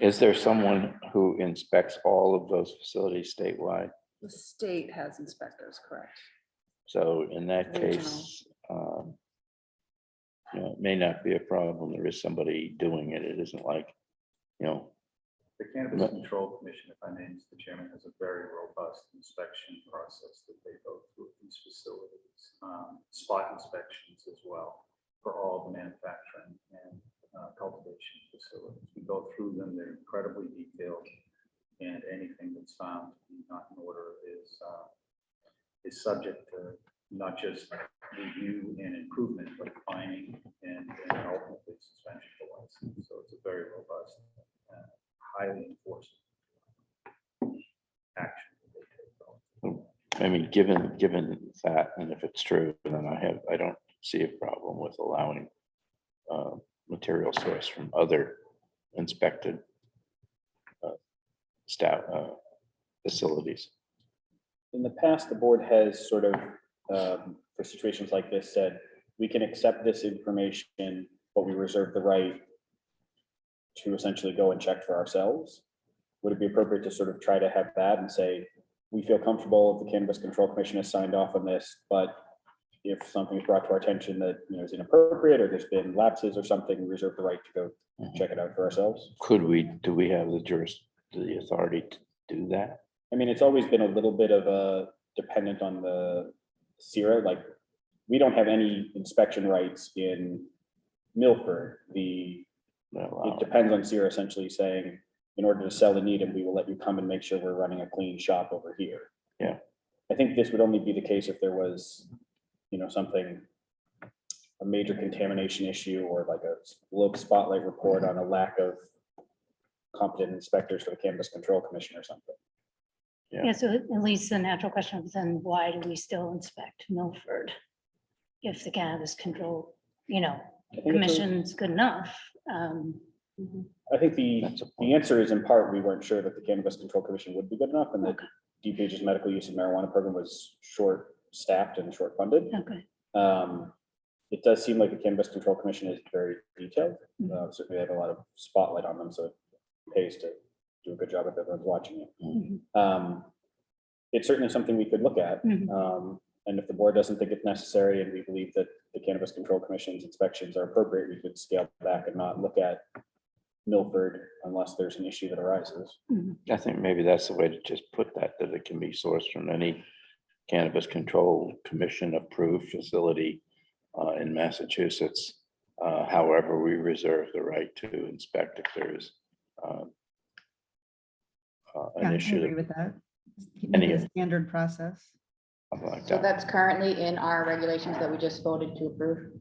Is there someone who inspects all of those facilities statewide? The state has inspectors, correct? So in that Regional. case, it may not be a problem. There is somebody doing it. It isn't like, The Cannabis Control Commission, if I may, Mr. Chairman, has a very robust inspection process that they go through at these facilities, spot inspections as well for all the manufacturing and cultivation facilities. We go through them, they're incredibly detailed, and anything that's found to be not in order is subject to not just review and improvement, but fining and ultimately suspension of license. So it's a very robust, highly enforced action that they take. I mean, given that, and if it's true, then I don't see a problem with allowing material source from other inspected facilities. In the past, the board has sort of, for situations like this, said, we can accept this information, but we reserve the right to essentially go and check for ourselves. Would it be appropriate to sort of try to have that and say, we feel comfortable, the Cannabis Control Commission has signed off on this, but if something is brought to our attention that is inappropriate, or there's been lapses or something, we reserve the right to go check it out for ourselves? Do we have the authority to do that? I mean, it's always been a little bit of a dependent on the CIRA, like, we don't have any inspection rights in Milford. It depends on CIRA essentially saying, in order to sell in Needham, we will let you come and make sure we're running a clean shop over here. Yeah. I think this would only be the case if there was, a major contamination issue or like a globe spotlight report on a lack of competent inspectors for the Cannabis Control Commission or something. Yeah. Yeah, so at least the natural question is then why do we still inspect Milford? If the cannabis control, I think it's a- commission's good enough. I think That's a the answer is in part, we weren't sure that the Cannabis Control Commission would be good enough and that DPH's medical use of marijuana program was short-staffed and short-funded. Okay, It does seem like the Cannabis Control Commission is very detailed. Certainly they have a lot of spotlight on them, so it pays to do a good job if everyone's watching it. Mhm. It's certainly something we could look at. Mhm. And if the board doesn't think it's necessary and we believe that the Cannabis Control Commission's inspections are appropriate, we could scale back and not look at Milford unless there's an issue that arises. I think maybe that's the way to just put that, that it can be sourced from any Cannabis Control Commission approved facility in Massachusetts. However, we reserve the right to inspect if there's Yeah, an I issue. agree with that. Any- Make it a standard process. Something like So that. that's currently in our regulations that we just voted to approve.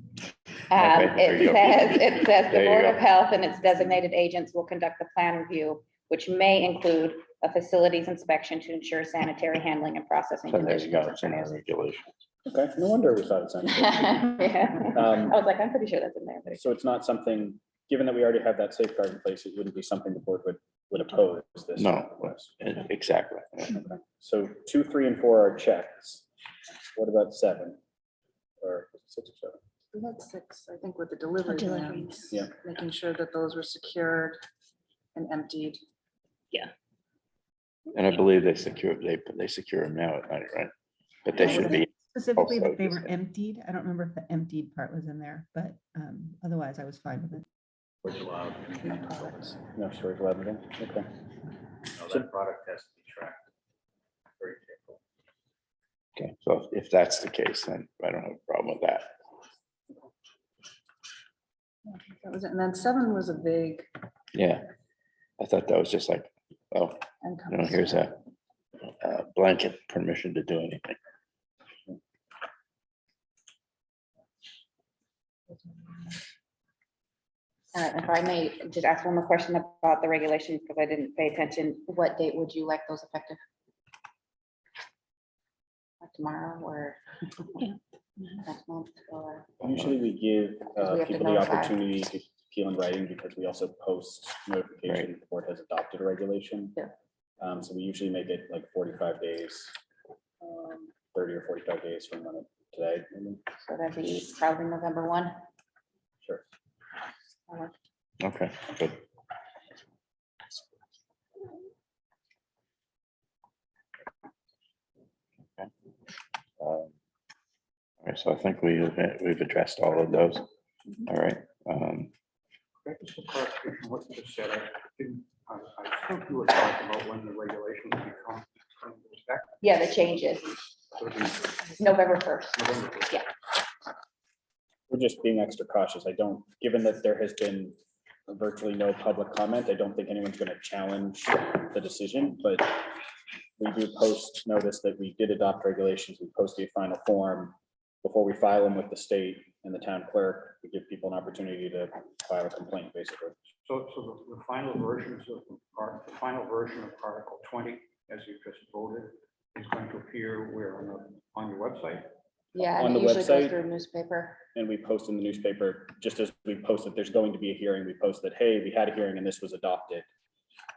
Okay, there you go. It says the There you Board go. of Health and its designated agents will conduct the plan review, which may include a facilities inspection to ensure sanitary handling and processing So there you conditions. go, and it's in our standards. regulations. Okay, no wonder we thought it sounded good. Yeah. I was like, I'm pretty sure that's in there. but- So it's not something, given that we already have that safeguard in place, it wouldn't be something the board would oppose this. No. request. Exactly. Okay. So 2, 3, and 4 are checks. What about 7? Or 6 or 7? We had 6, I think, with the delivery delivery. vans. Yeah. Making sure that those were secured and emptied. And I believe they secure them now at night, right? But they Yeah, should was be, it Specifically also that they just- were emptied. I don't remember if the emptied part was in there, but otherwise I was fine with it. Which allowed, No storage allowed in there? Okay. that product has to be tracked very carefully. okay, so if that's the case, then I don't have a problem with that. That was it. And then 7 was a big. Yeah. I thought that was just like, oh, here's a blanket permission to do anything. If I may just ask one more question about the regulations, because I didn't pay attention, what date would you like those effective? Like tomorrow or Yeah. next month or? Usually we give Because we have to people the notify. opportunity to appeal in writing because we also post notification the board has adopted a regulation. Yeah. So we usually make it like 45 days, 30 or 45 days from when today. So that'd be probably November 1. Sure. Okay, good. Okay. All right, so I think we've addressed all of those. All right. Just for clarification, what you just said, I think you were talking about when the regulations become effective. Yeah, the changes, So it'd be November 1st. November 1st. We're just being extra cautious. I don't, given that there has been virtually no public comment, I don't think anyone's going to challenge the decision, but we do post notice that we did adopt regulations. We post the final form before we file them with the state and the town clerk. We give people an opportunity to file a complaint, basically. So the final versions of, the final version of Article 20, as you just voted, is going to appear where on your website? Yeah, On and the it usually goes website. through newspaper. And we post in the newspaper, just as we post that there's going to be a hearing, we post that, hey, we had a hearing and this was adopted.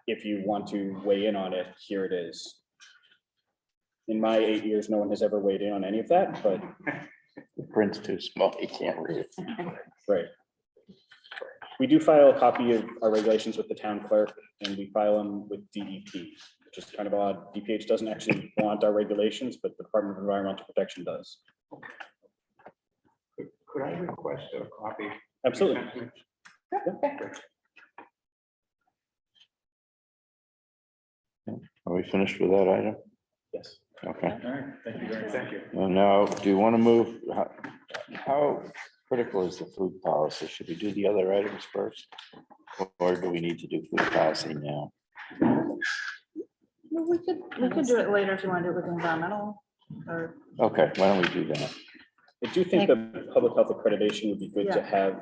If you want to weigh in on it, here it is. In my 8 years, no one has ever weighed in on any of that, but, The print's too small, you can't read it. right. We do file a copy of our regulations with the town clerk and we file them with DEP, which is kind of odd. DPH doesn't actually want our regulations, but the Department of Environmental Protection does. Could I request a copy? Absolutely. Are we finished with that item? Yes. Okay. All right, thank you very much. Thank you. And now, do you want to move, how critical is the food policy? Should we do the other items first? Or do we need to do food policy now? Well, we could do it later if you want to do it with environmental or. Okay, why don't we do that? I do think that public health accreditation would be good to have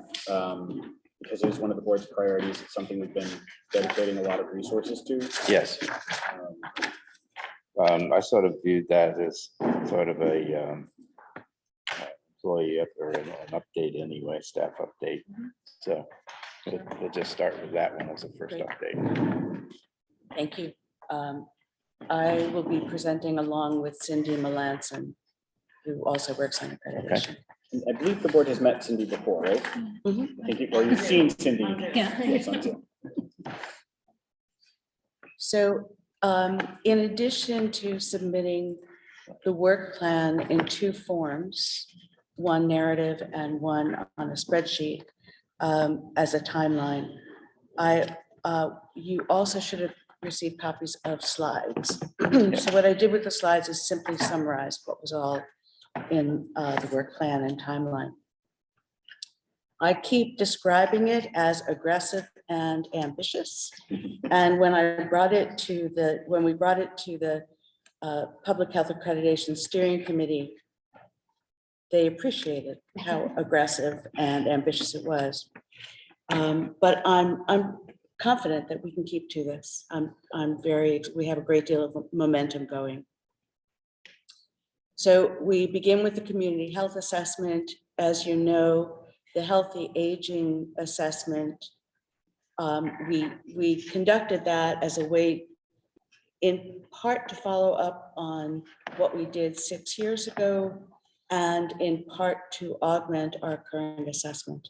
because it was one of the board's priorities, it's something we've been dedicating a lot of resources to. Yes. I sort of viewed that as sort of a employee or an update anyway, staff update. So we'll just start with that one as a first Great. update. Thank you. I will be presenting along with Cindy Melanson, who also works on accreditation. And I believe the board has met Cindy before, right? Mhm. I think, or you've seen Cindy. Yeah. Yes, on Zoom. So in addition to submitting the work plan in two forms, one narrative and one on a spreadsheet as a timeline, you also should have received copies of slides. So what I did with the slides is simply summarize what was all in the work plan and timeline. I keep describing it as aggressive and ambitious. And when we brought it to the Public Health Accreditation Steering Committee, they appreciated how aggressive and ambitious it was. But I'm confident that we can keep to this. We have a great deal of momentum going. So we begin with the community health assessment. As you know, the healthy aging assessment, we conducted that as a way in part to follow up on what we did 6 years ago and in part to augment our current assessment.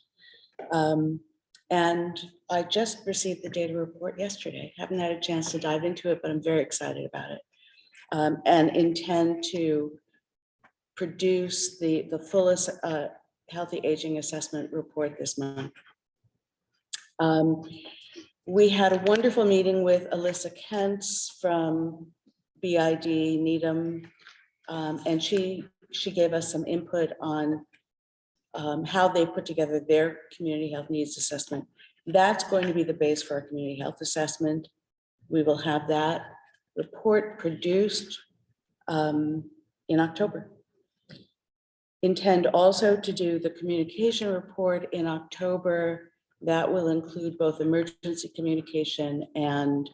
And I just received the data report yesterday. Haven't had a chance to dive into it, but I'm very excited about it. And intend to produce the fullest healthy aging assessment report this month. We had a wonderful meeting with Alyssa Kentz from BID Needham, and she gave us some input on how they put together their community health needs assessment. That's going to be the base for our community health assessment. We will have that report produced in October. Intend also to do the communication report in October. That will include both emergency communication and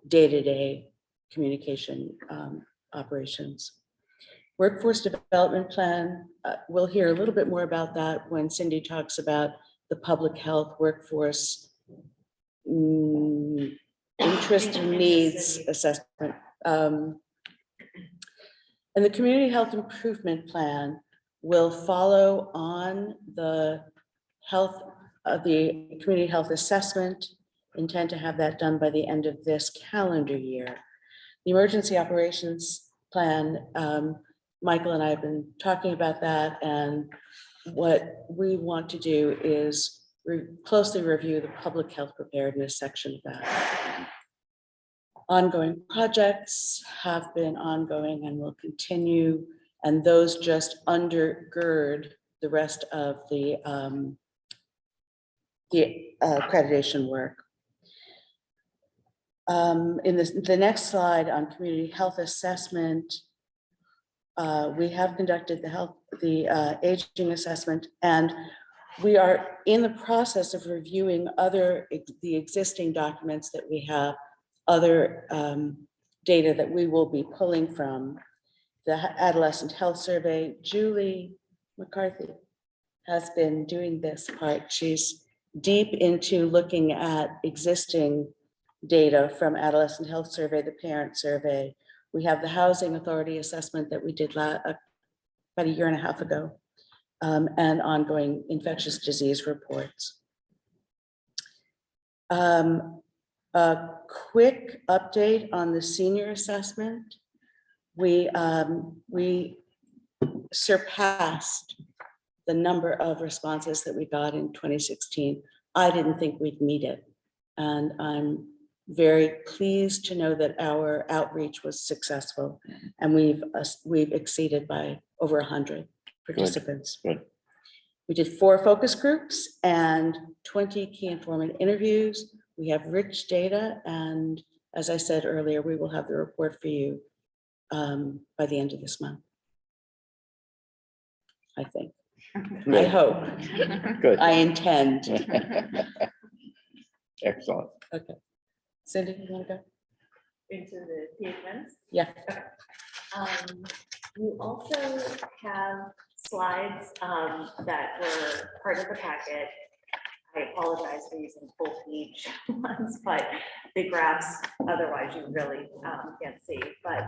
day-to-day communication operations. Workforce development plan, we'll hear a little bit more about that when Cindy talks about the public health workforce interest and needs assessment. And the community health improvement plan will follow on the community health assessment. Intend to have that done by the end of this calendar year. The emergency operations plan, Michael and I have been talking about that, and what we want to do is closely review the public health preparedness section of that. Ongoing projects have been ongoing and will continue, and those just undergird the rest of the accreditation work. In the next slide on community health assessment, we have conducted the aging assessment, and we are in the process of reviewing the existing documents that we have, other data that we will be pulling from the adolescent health survey. Julie McCarthy has been doing this part. She's deep into looking at existing data from adolescent health survey, the parent survey. We have the housing authority assessment that we did about a year and a half ago, and ongoing infectious disease reports. A quick update on the senior assessment. We surpassed the number of responses that we got in 2016. I didn't think we'd meet it. And I'm very pleased to know that our outreach was successful, and we've exceeded by over 100 participants. Good. We did 4 focus groups and 20 key informant interviews. We have rich data, and as I said earlier, we will have the report for you by the end of this month, I think. I hope, Good. I intend. Excellent. Cindy, you want to go? Into the payments. Yeah. You also have slides that were part of the packet. I apologize for using full page ones, but the graphs, otherwise you really can't see. But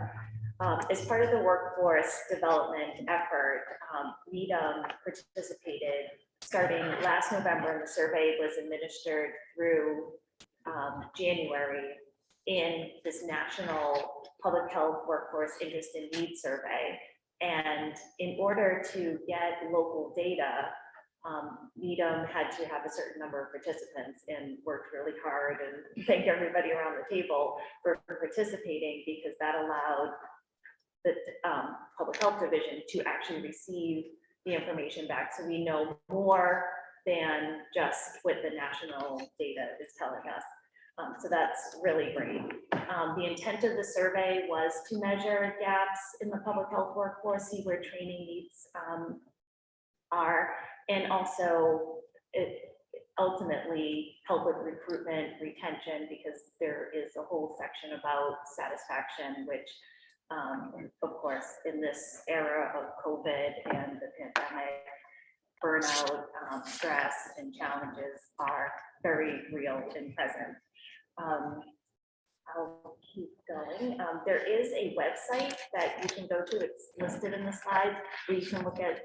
as part of the workforce development effort, Needham participated starting last November, and the survey was administered through January in this national public health workforce interest and need survey. And in order to get local data, Needham had to have a certain number of participants and worked really hard, and thank everybody around the table for participating, because that allowed the public health division to actually receive the information back. So we know more than just what the national data is telling us. So that's really great. The intent of the survey was to measure gaps in the public health workforce, see where training needs are, and also it ultimately help with recruitment, retention, because there is a whole section about satisfaction, which of course, in this era of COVID and the pandemic, burnout, stress, and challenges are very real and present. I'll keep going. There is a website that you can go to. It's listed in the slides where you can look at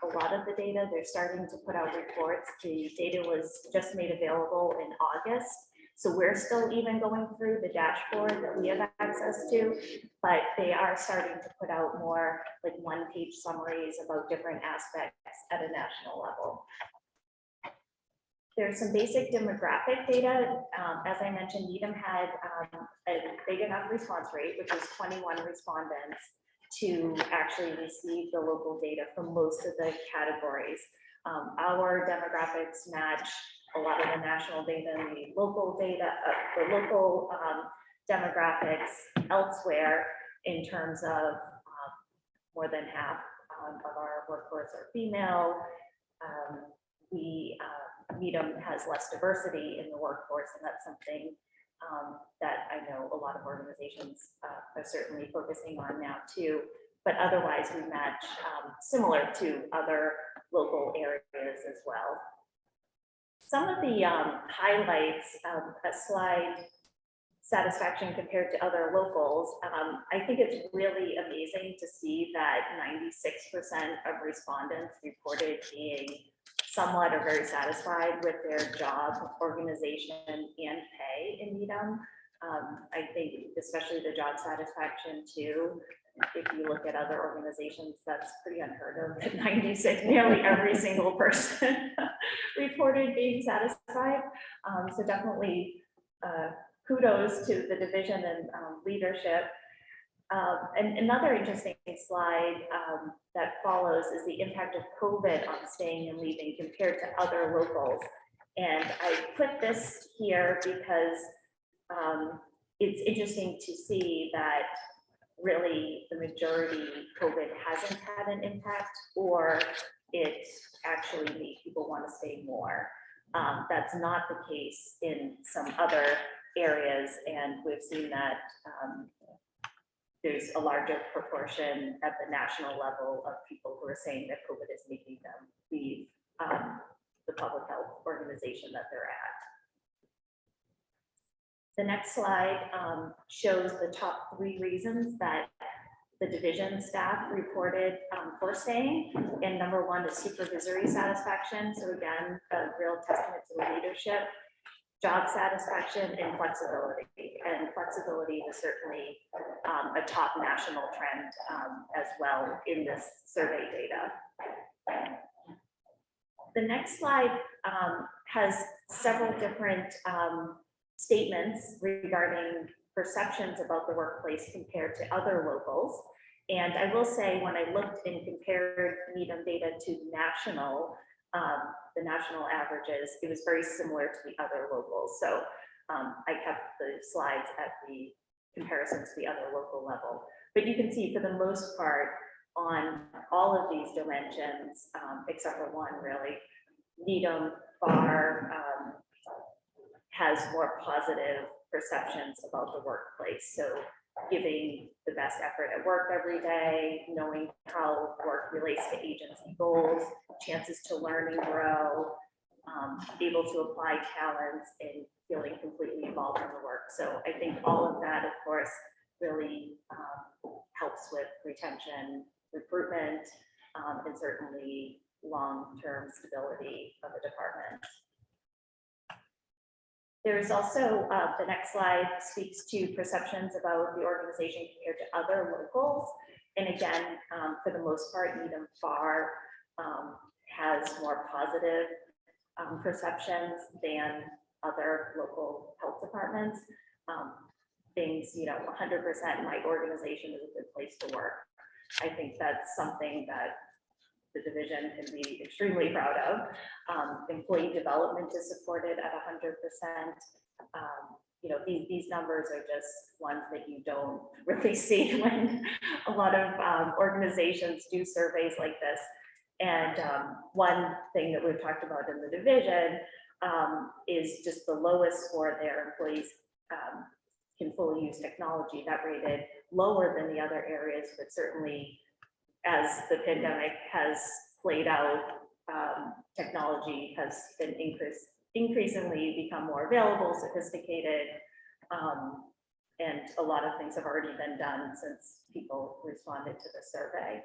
a lot of the data. They're starting to put out reports. The data was just made available in August. So we're still even going through the dashboard that we have access to, but they are starting to put out more like one-page summaries about different aspects at a national level. There's some basic demographic data. As I mentioned, Needham had a big enough response rate, which was 21 respondents, to actually receive the local data from most of the categories. Our demographics match a lot of the national data and the local data, the local demographics elsewhere, in terms of more than half of our workforce are female. Needham has less diversity in the workforce, and that's something that I know a lot of organizations are certainly focusing on now too. But otherwise, we match similar to other local areas as well. Some of the highlights of a slide, satisfaction compared to other locals, I think it's really amazing to see that 96% of respondents reported being somewhat or very satisfied with their job, organization, and pay in Needham. I think especially the job satisfaction too. If you look at other organizations, that's pretty unheard of. 96, nearly every single person reported being satisfied. So definitely kudos to the division and leadership. And another interesting slide that follows is the impact of COVID on staying and leaving compared to other locals. And I put this here because it's interesting to see that really the majority COVID hasn't had an impact, or it actually made people want to stay more. That's not the case in some other areas, and we've seen that there's a larger proportion at the national level of people who are saying that COVID is making them leave the public health organization that they're at. The next slide shows the top 3 reasons that the division staff reported for staying. And number 1 is supervisory satisfaction. So again, a real testament to the leadership, job satisfaction, and flexibility. And flexibility is certainly a top national trend as well in this survey data. The next slide has several different statements regarding perceptions about the workplace compared to other locals. And I will say, when I looked and compared Needham data to national, the national averages, it was very similar to the other locals. So I kept the slides at the comparison to the other local level. But you can see, for the most part, on all of these dimensions, except for one really. Needham Bar has more positive perceptions about the workplace. So giving the best effort at work every day, knowing how work relates to agency goals, chances to learn and grow, able to apply talents and feeling completely involved in the work. So I think all of that, of course, really helps with retention, recruitment, and certainly long-term stability of the department. There's also, the next slide speaks to perceptions about the organization compared to other locals. And again, for the most part, Needham Bar has more positive perceptions than other local health departments. Things, 100% my organization is a good place to work. I think that's something that the division can be extremely proud of. Employee development is supported at 100%. These numbers are just ones that you don't really see when a lot of organizations do surveys like this. And one thing that we've talked about in the division is just the lowest score their employees can fully use technology. That rated lower than the other areas, but certainly as the pandemic has played out, technology has been increasingly become more available, sophisticated, and a lot of things have already been done since people responded to the survey.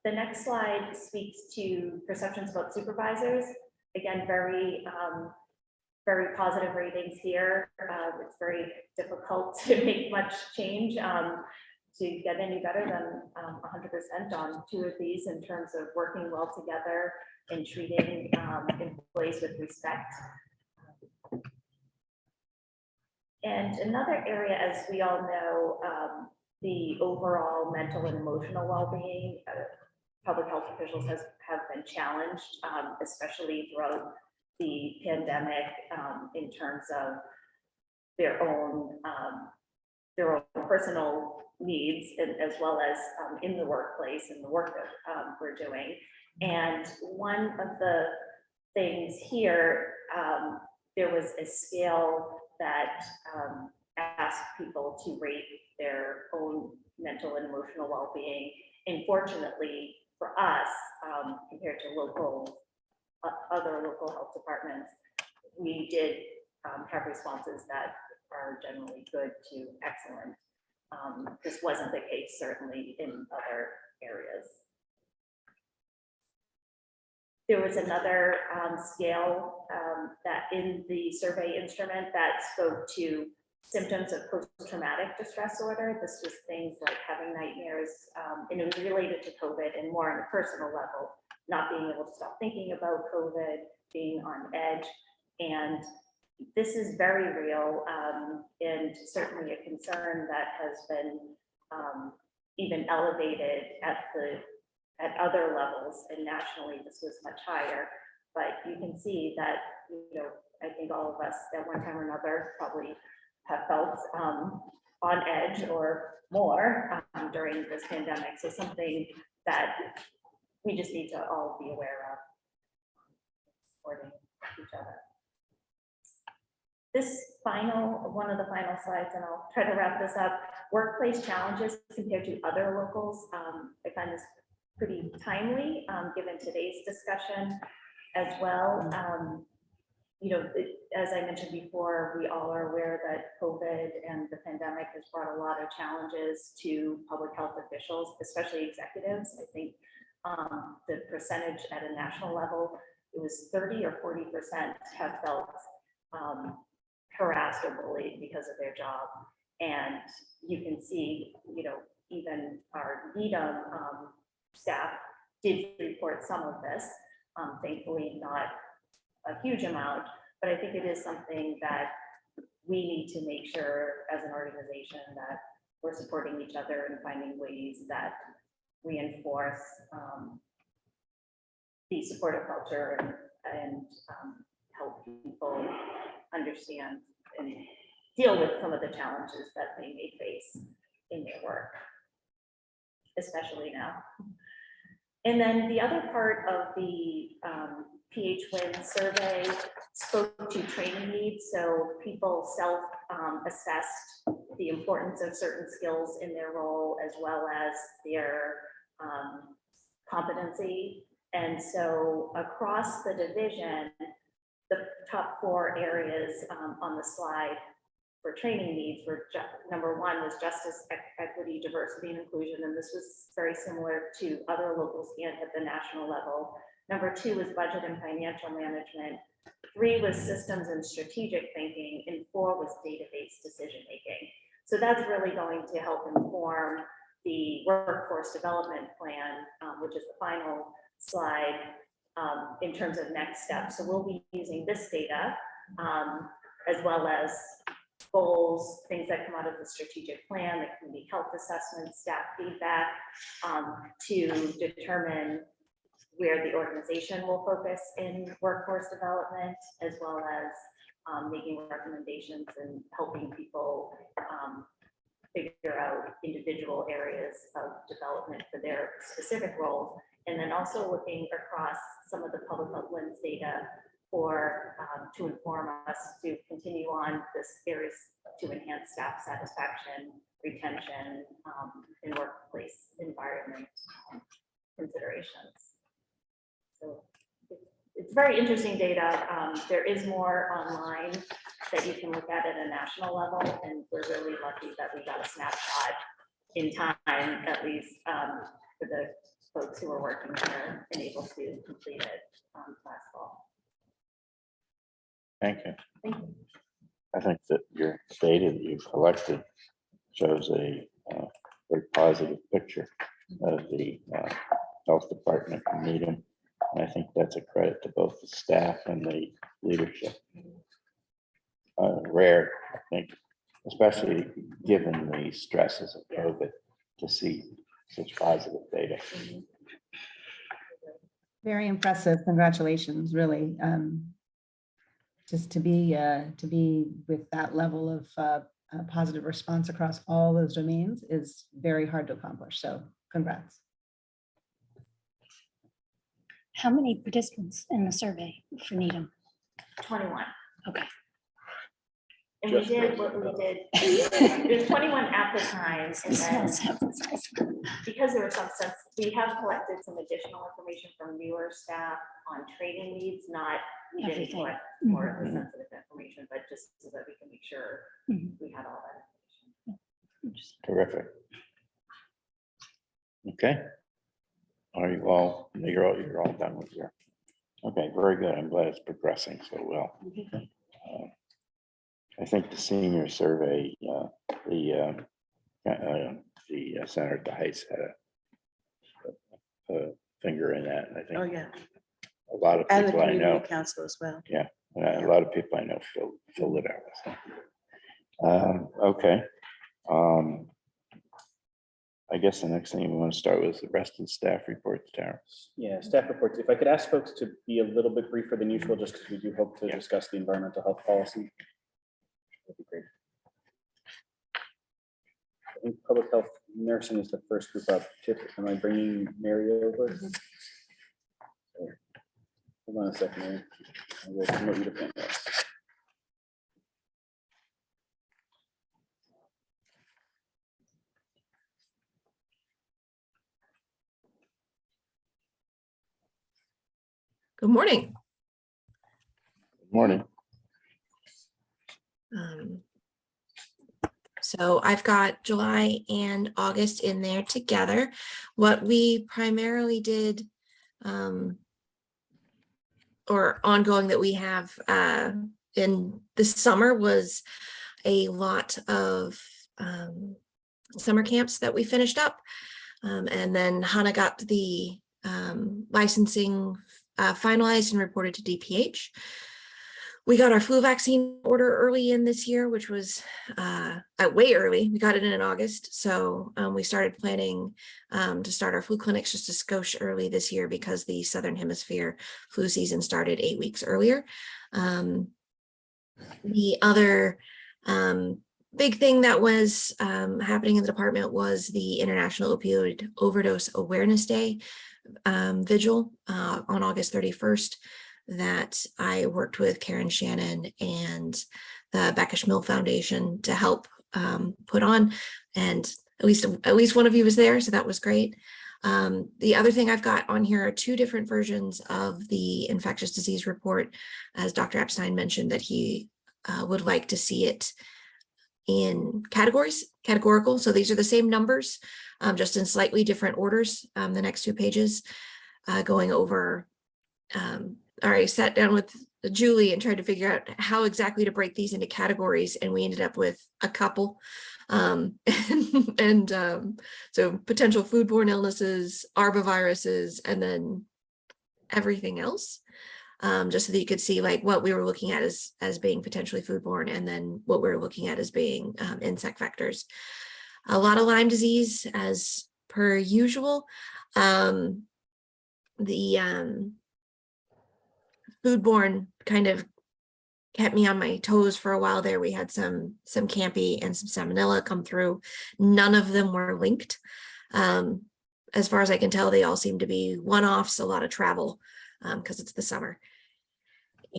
The next slide speaks to perceptions about supervisors. Again, very positive ratings here. It's very difficult to make much change to get any better than 100% on two of these in terms of working well together and treating employees with respect. And another area, as we all know, the overall mental and emotional well-being, public health officials have been challenged, especially throughout the pandemic, in terms of their own personal needs, as well as in the workplace and the work that we're doing. And one of the things here, there was a scale that asked people to rate their own mental and emotional well-being. And fortunately for us, compared to other local health departments, we did have responses that are generally good to excellent. This wasn't the case certainly in other areas. There was another scale that in the survey instrument that spoke to symptoms of post-traumatic distress disorder. This was things like having nightmares, and it was related to COVID and more on a personal level, not being able to stop thinking about COVID, being on edge. And this is very real, and certainly a concern that has been even elevated at other levels, and nationally this was much higher. But you can see that, I think all of us at one time or another probably have felt on edge or more during this pandemic. So something that we just need to all be aware of, supporting each other. One of the final slides, and I'll try to wrap this up, workplace challenges compared to other locals. I find this pretty timely, given today's discussion as well. As I mentioned before, we all are aware that COVID and the pandemic has brought a lot of challenges to public health officials, especially executives. I think the percentage at a national level, it was 30 or 40% have felt harassed or bullied because of their job. And you can see, even our Needham staff did report some of this, thankfully not a huge amount, but I think it is something that we need to make sure as an organization that we're supporting each other and finding ways that reinforce the supportive culture and help people understand and deal with some of the challenges that they may face in their work. especially now. And then the other part of the PHWin survey spoke to training needs. So people self-assessed the importance of certain skills in their role as well as their competency. And so across the division, the top 4 areas on the slide for training needs were, number 1 was justice, equity, diversity, and inclusion. And this was very similar to other local scans at the national level. Number 2 was budget and financial management. 3 was systems and strategic thinking, and 4 was database decision-making. So that's really going to help inform the workforce development plan, which is the final slide, in terms of next steps. So we'll be using this data, as well as goals, things that come out of the strategic plan, that can be health assessments, staff feedback, to determine where the organization will focus in workforce development, as well as making recommendations and helping people figure out individual areas of development for their specific roles. And then also looking across some of the public health lens data for to inform us to continue on this areas to enhance staff satisfaction, retention, and workplace environment considerations. So it's very interesting data. There is more online that you can look at a national level, and we're really lucky that we got a snapshot in time, at least for the folks who are working there and able to complete it last fall. Thank you. Thank you. I think that your data that you've collected shows a very positive picture of the health department in Needham. And I think that's a credit to both the staff and the leadership. Rare, I think, especially given the stresses of COVID, to see such positive data. Very impressive. Congratulations, really. Just to be with that level of positive response across all those domains is very hard to accomplish. So congrats. How many participants in the survey for Needham? 21. Okay. And we did what we did. There's 21 at the time, and Small then sample size. because there was some sense, we have collected some additional information from newer staff on training needs, we didn't Everything. collect more of the sensitive information, but just so that we can make sure we had all that information. Terrific. Okay. Are you all, you're all done with your, okay, very good. I'm glad it's progressing so well. I think the senior survey, the Center at the Heights had a finger in that. And I think Oh, yeah. a lot of And the people I know, community council as well. a lot of people I know filled it out. Okay. I guess the next thing we want to start with is the rest of the staff reports, Tara. Yeah, staff reports. If I could ask folks to be a little bit briefer than usual, just because we do hope to discuss the environmental health policy. That'd be great. I think public health nursing is the first group up. Tip, am I bringing Mary over? Hold on a second, Mary. I will promote you to panelist. Good morning. Good morning. So I've got July and August in there together. What we primarily did or ongoing that we have in the summer was a lot of summer camps that we finished up. And then Hannah got the licensing finalized and reported to DPH. We got our flu vaccine order early in this year, which was way early. We got it in August. So we started planning to start our flu clinics just a skosh early this year because the Southern Hemisphere flu season started 8 weeks earlier. The other big thing that was happening in the department was the International Opioid Overdose Awareness Day vigil on August 31st that I worked with Karen Shannon and the Becca Schmill Foundation to help put on, and at least one of you was there, so that was great. The other thing I've got on here are 2 different versions of the infectious disease report, as Dr. Epstein mentioned that he would like to see it in categorical. So these are the same numbers, just in slightly different orders. The next 2 pages going over. I sat down with Julie and tried to figure out how exactly to break these into categories, and we ended up with a couple. So potential foodborne illnesses, arboviruses, and then everything else. Just so that you could see like what we were looking at as being potentially foodborne, and then what we were looking at as being insect vectors. A lot of Lyme disease as per usual. Foodborne kind of kept me on my toes for a while there. We had some Campy and some Salmonella come through. None of them were linked. As far as I can tell, they all seem to be one-offs, a lot of travel because it's the summer.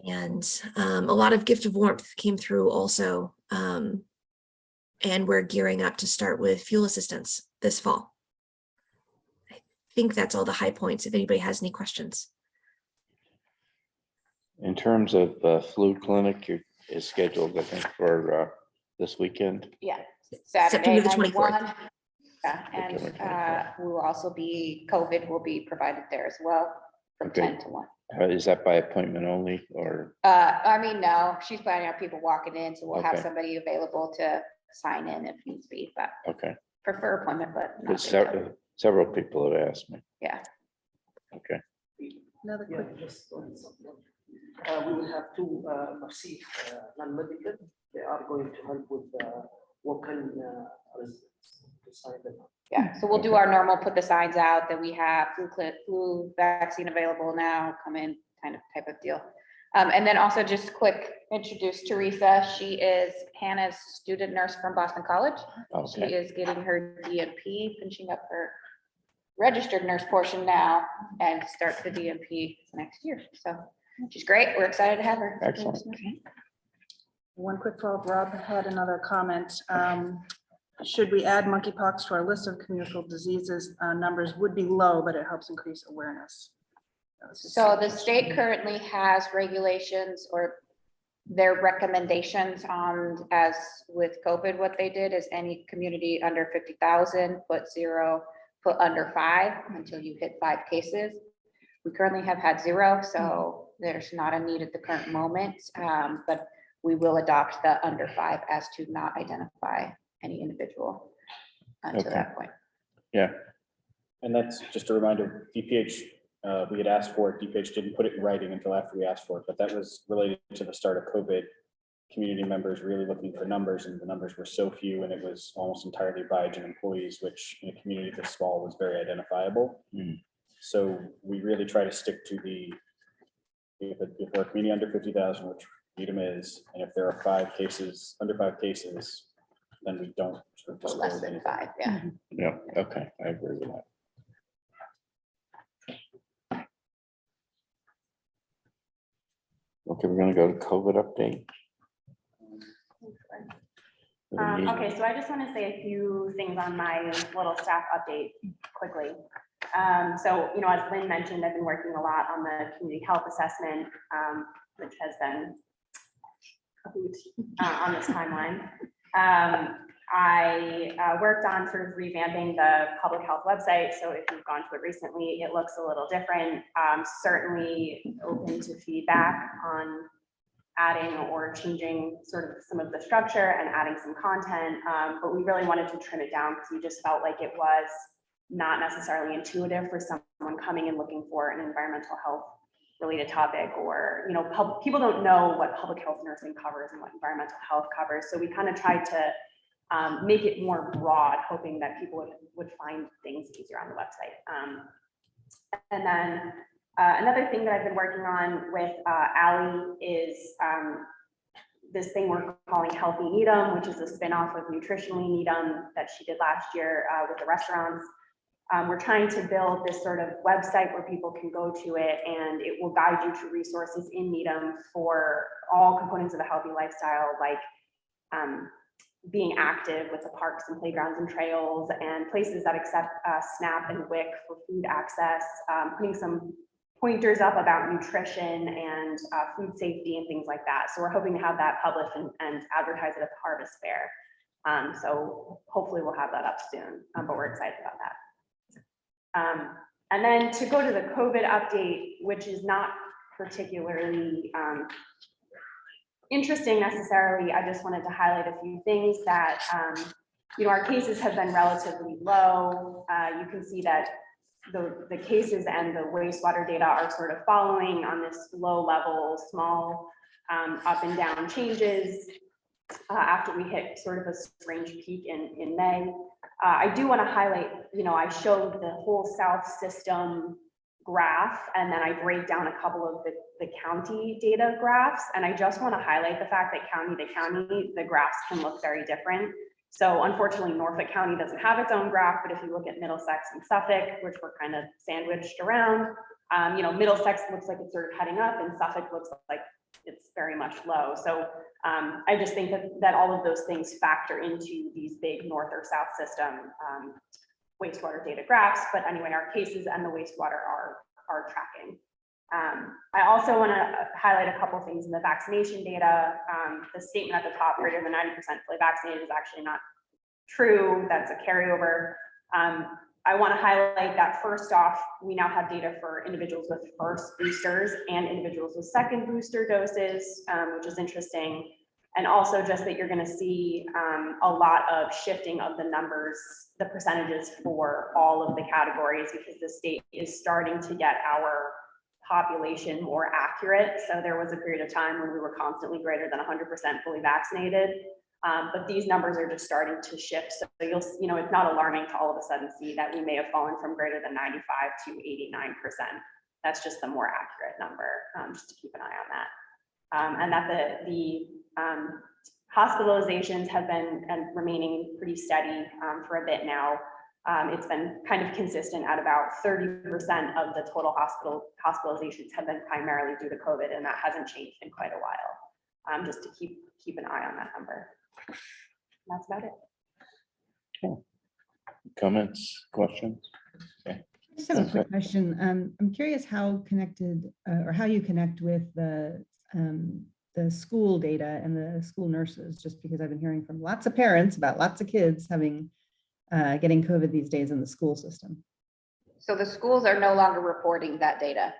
And a lot of gift of warmth came through also. And we're gearing up to start with fuel assistance this fall. I think that's all the high points, if anybody has any questions. In terms of flu clinic, is scheduled, I think, for this weekend. Yeah, Saturday, September the 24th. 91. Yeah, and we will also be, COVID will be provided there as well from Okay. 10 to 1. Is that by appointment only, or? I mean, no, she's planning on people walking in, so we'll have Okay. somebody available to sign in if needs be, but Okay, prefer appointment, but not because big time. several people have asked me. Yeah. Okay, Another Yeah, quick. just one second. We will have to receive non-medical. They are going to help with walk-in residents to sign them up. Yeah, so we'll do our normal, put the signs out that we have flu vaccine available now, come in kind of type of deal. And then also just quick introduce Teresa. She is Hannah's student nurse from Boston College. She okay, is getting her DNP, finishing up her registered nurse portion now and starts the DNP next year. So she's great. We're excited to have her. Excellent. One quick follow-up, Rob had another comment. Should we add monkeypox to our list of communicable diseases? Numbers would be low, but it helps increase awareness. That was his So the suggestion. state currently has regulations or their recommendations on, as with COVID, what they did is any community under 50,000, put 0, put under 5 until you hit 5 cases. We currently have had 0, so there's not a need at the current moment, but we will adopt the under 5 as to not identify any individual until Okay. that point. yeah, And that's just a reminder, DPH, we had asked for it, DPH didn't put it in writing until after we asked for it, but that was related to the start of COVID. Community members really looking for numbers, and the numbers were so few, and it was almost entirely Biogen employees, which in a community this small was very identifiable. Mm. So we really try to stick to if we're a community under 50,000, which Needham is, and if there are 5 cases, under 5 cases, then we don't sort of Or less disclose than anything. 5, yeah. yeah, okay, I agree with that. Okay, we're gonna go to COVID update. Okay, so I just want to say a few things on my little staff update quickly. So, as Lynn mentioned, I've been working a lot on the community health assessment, which has been a hoot on this timeline. I worked on sort of revamping the public health website. So if you've gone to it recently, it looks a little different. Certainly open to feedback on adding or changing sort of some of the structure and adding some content. But we really wanted to trim it down because we just felt like it was not necessarily intuitive for someone coming and looking for an environmental health related topic, or, people don't know what public health nursing covers and what environmental health covers. So we kind of tried to make it more broad, hoping that people would find things easier on the website. And then another thing that I've been working on with Ally is this thing we're calling Healthy Needham, which is a spinoff of Nutritionally Needham that she did last year with the restaurants. We're trying to build this sort of website where people can go to it, and it will guide you to resources in Needham for all components of a healthy lifestyle, like being active with the parks and playgrounds and trails and places that accept SNAP and WIC for food access, putting some pointers up about nutrition and food safety and things like that. So we're hoping to have that published and advertise it at the Harvest Fair. So hopefully we'll have that up soon, but we're excited about that. And then to go to the COVID update, which is not particularly interesting necessarily, I just wanted to highlight a few things that, our cases have been relatively low. You can see that the cases and the wastewater data are sort of following on this low level, small up and down changes after we hit sort of a strange peak in May. I do want to highlight, I showed the whole South system graph, and then I break down a couple of the county data graphs. And I just want to highlight the fact that county to county, the graphs can look very different. So unfortunately, Norfolk County doesn't have its own graph, but if you look at Middlesex and Suffolk, which were kind of sandwiched around, Middlesex looks like it's sort of heading up, and Suffolk looks like it's very much low. So I just think that all of those things factor into these big north or south system wastewater data graphs. But anyway, our cases and the wastewater are tracking. I also want to highlight a couple things in the vaccination data. The statement at the top, greater than 90% fully vaccinated, is actually not true. That's a carryover. I want to highlight that first off, we now have data for individuals with first boosters and individuals with second booster doses, which is interesting. And also just that you're going to see a lot of shifting of the numbers, the percentages for all of the categories, because the state is starting to get our population more accurate. So there was a period of time when we were constantly greater than 100% fully vaccinated. But these numbers are just starting to shift. So it's not alarming to all of a sudden see that we may have fallen from greater than 95 to 89%. That's just the more accurate number, just to keep an eye on that. And that the hospitalizations have been remaining pretty steady for a bit now. It's been kind of consistent at about 30% of the total hospitalizations have been primarily due to COVID, and that hasn't changed in quite a while. Just to keep an eye on that number. That's about it. Comments, questions? Okay. I just have a quick question. I'm curious how connected or how you connect with the school data and the school nurses, just because I've been hearing from lots of parents about lots of kids having getting COVID these days in the school system. So the schools are no longer reporting that data.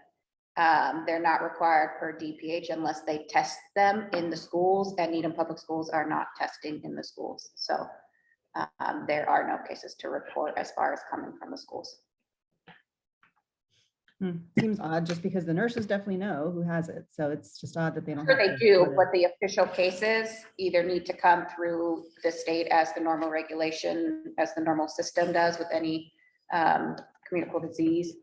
They're not required per DPH unless they test them in the schools, and Needham Public Schools are not testing in the schools. So there are no cases to report as far as coming from the schools. Seems odd, just because the nurses definitely know who has it. So it's just odd that they don't. Sure, have they to do, report it. but the official cases either need to come through the state as the normal regulation, as the normal system does with any communicable disease.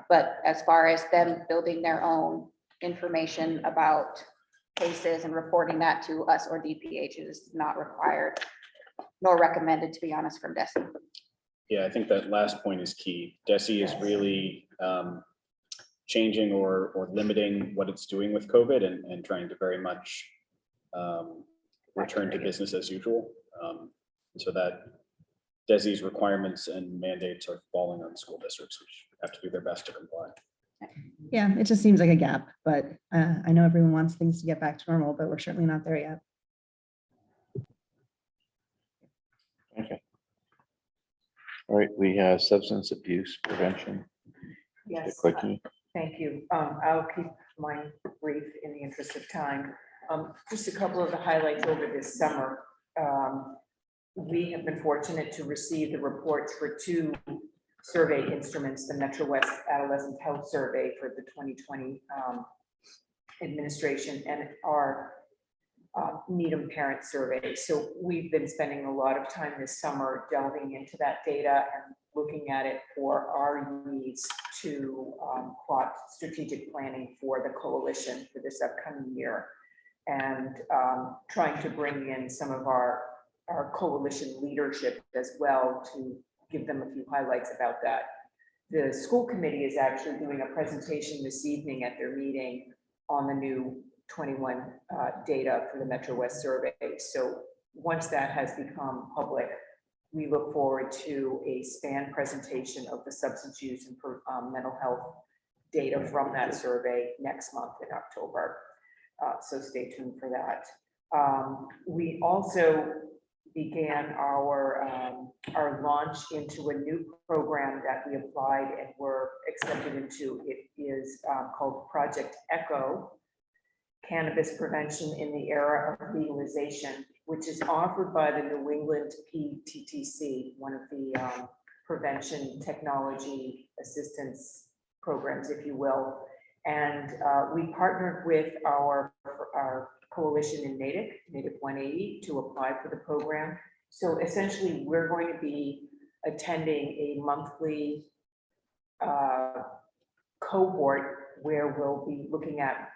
But as far as them building their own information about cases and reporting that to us or DPH is not required, nor recommended, to be honest, from DESE. Yeah, I think that last point is key. DESE is really changing or limiting what it's doing with COVID and trying to very much return to business as usual. So that DESE's requirements and mandates are falling on school districts, which have to do their best to comply. Yeah, it just seems like a gap, but I know everyone wants things to get back to normal, but we're certainly not there yet. Okay. All right, we have substance abuse prevention. Yes, Quickie. thank you. I'll keep mine brief in the interest of time. Just a couple of the highlights over this summer. We have been fortunate to receive the reports for 2 survey instruments, the Metro West Adolescent Health Survey for the 2020 administration and our Needham Parent Survey. So we've been spending a lot of time this summer delving into that data and looking at it for our needs to plot strategic planning for the coalition for this upcoming year. and trying to bring in some of our coalition leadership as well to give them a few highlights about that. The school committee is actually doing a presentation this evening at their meeting on the new 21 data for the Metro West survey. So once that has become public, we look forward to a SPAN presentation of the substance use and mental health data from that survey next month in October. So stay tuned for that. We also began our launch into a new program that we applied and were accepted into. It is called Project ECHO, Cannabis Prevention in the Era of Legalization, which is offered by the New England PTTC, one of the prevention technology assistance programs, if you will. And we partnered with our coalition in Natick 180, to apply for the program. So essentially, we're going to be attending a monthly cohort where we'll be looking at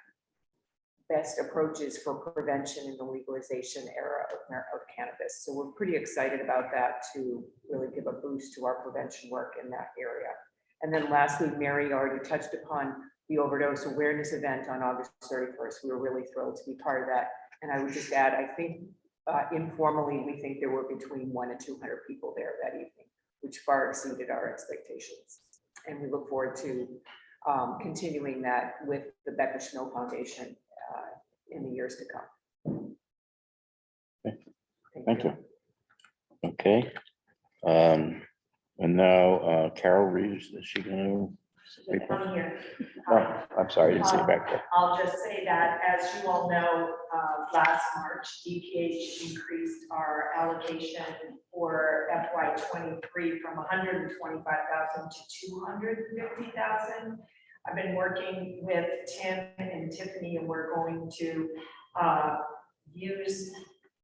best approaches for prevention in the legalization era of cannabis. So we're pretty excited about that to really give a boost to our prevention work in that area. And then lastly, Mary already touched upon the overdose awareness event on August 31st. We were really thrilled to be part of that. And I would just add, I think informally, we think there were between 100 and 200 people there that evening, which far exceeded our expectations. And we look forward to continuing that with the Becca Snow Foundation in the years to come. Thank you. Okay. And now Carol Reeves, is she going to? I'm here. Oh, I'm sorry, I didn't see you back there. I'll just say that, as you all know, last March, DPH increased our allocation for FY '23 from 125,000 to 250,000. I've been working with Tim and Tiffany, and we're going to use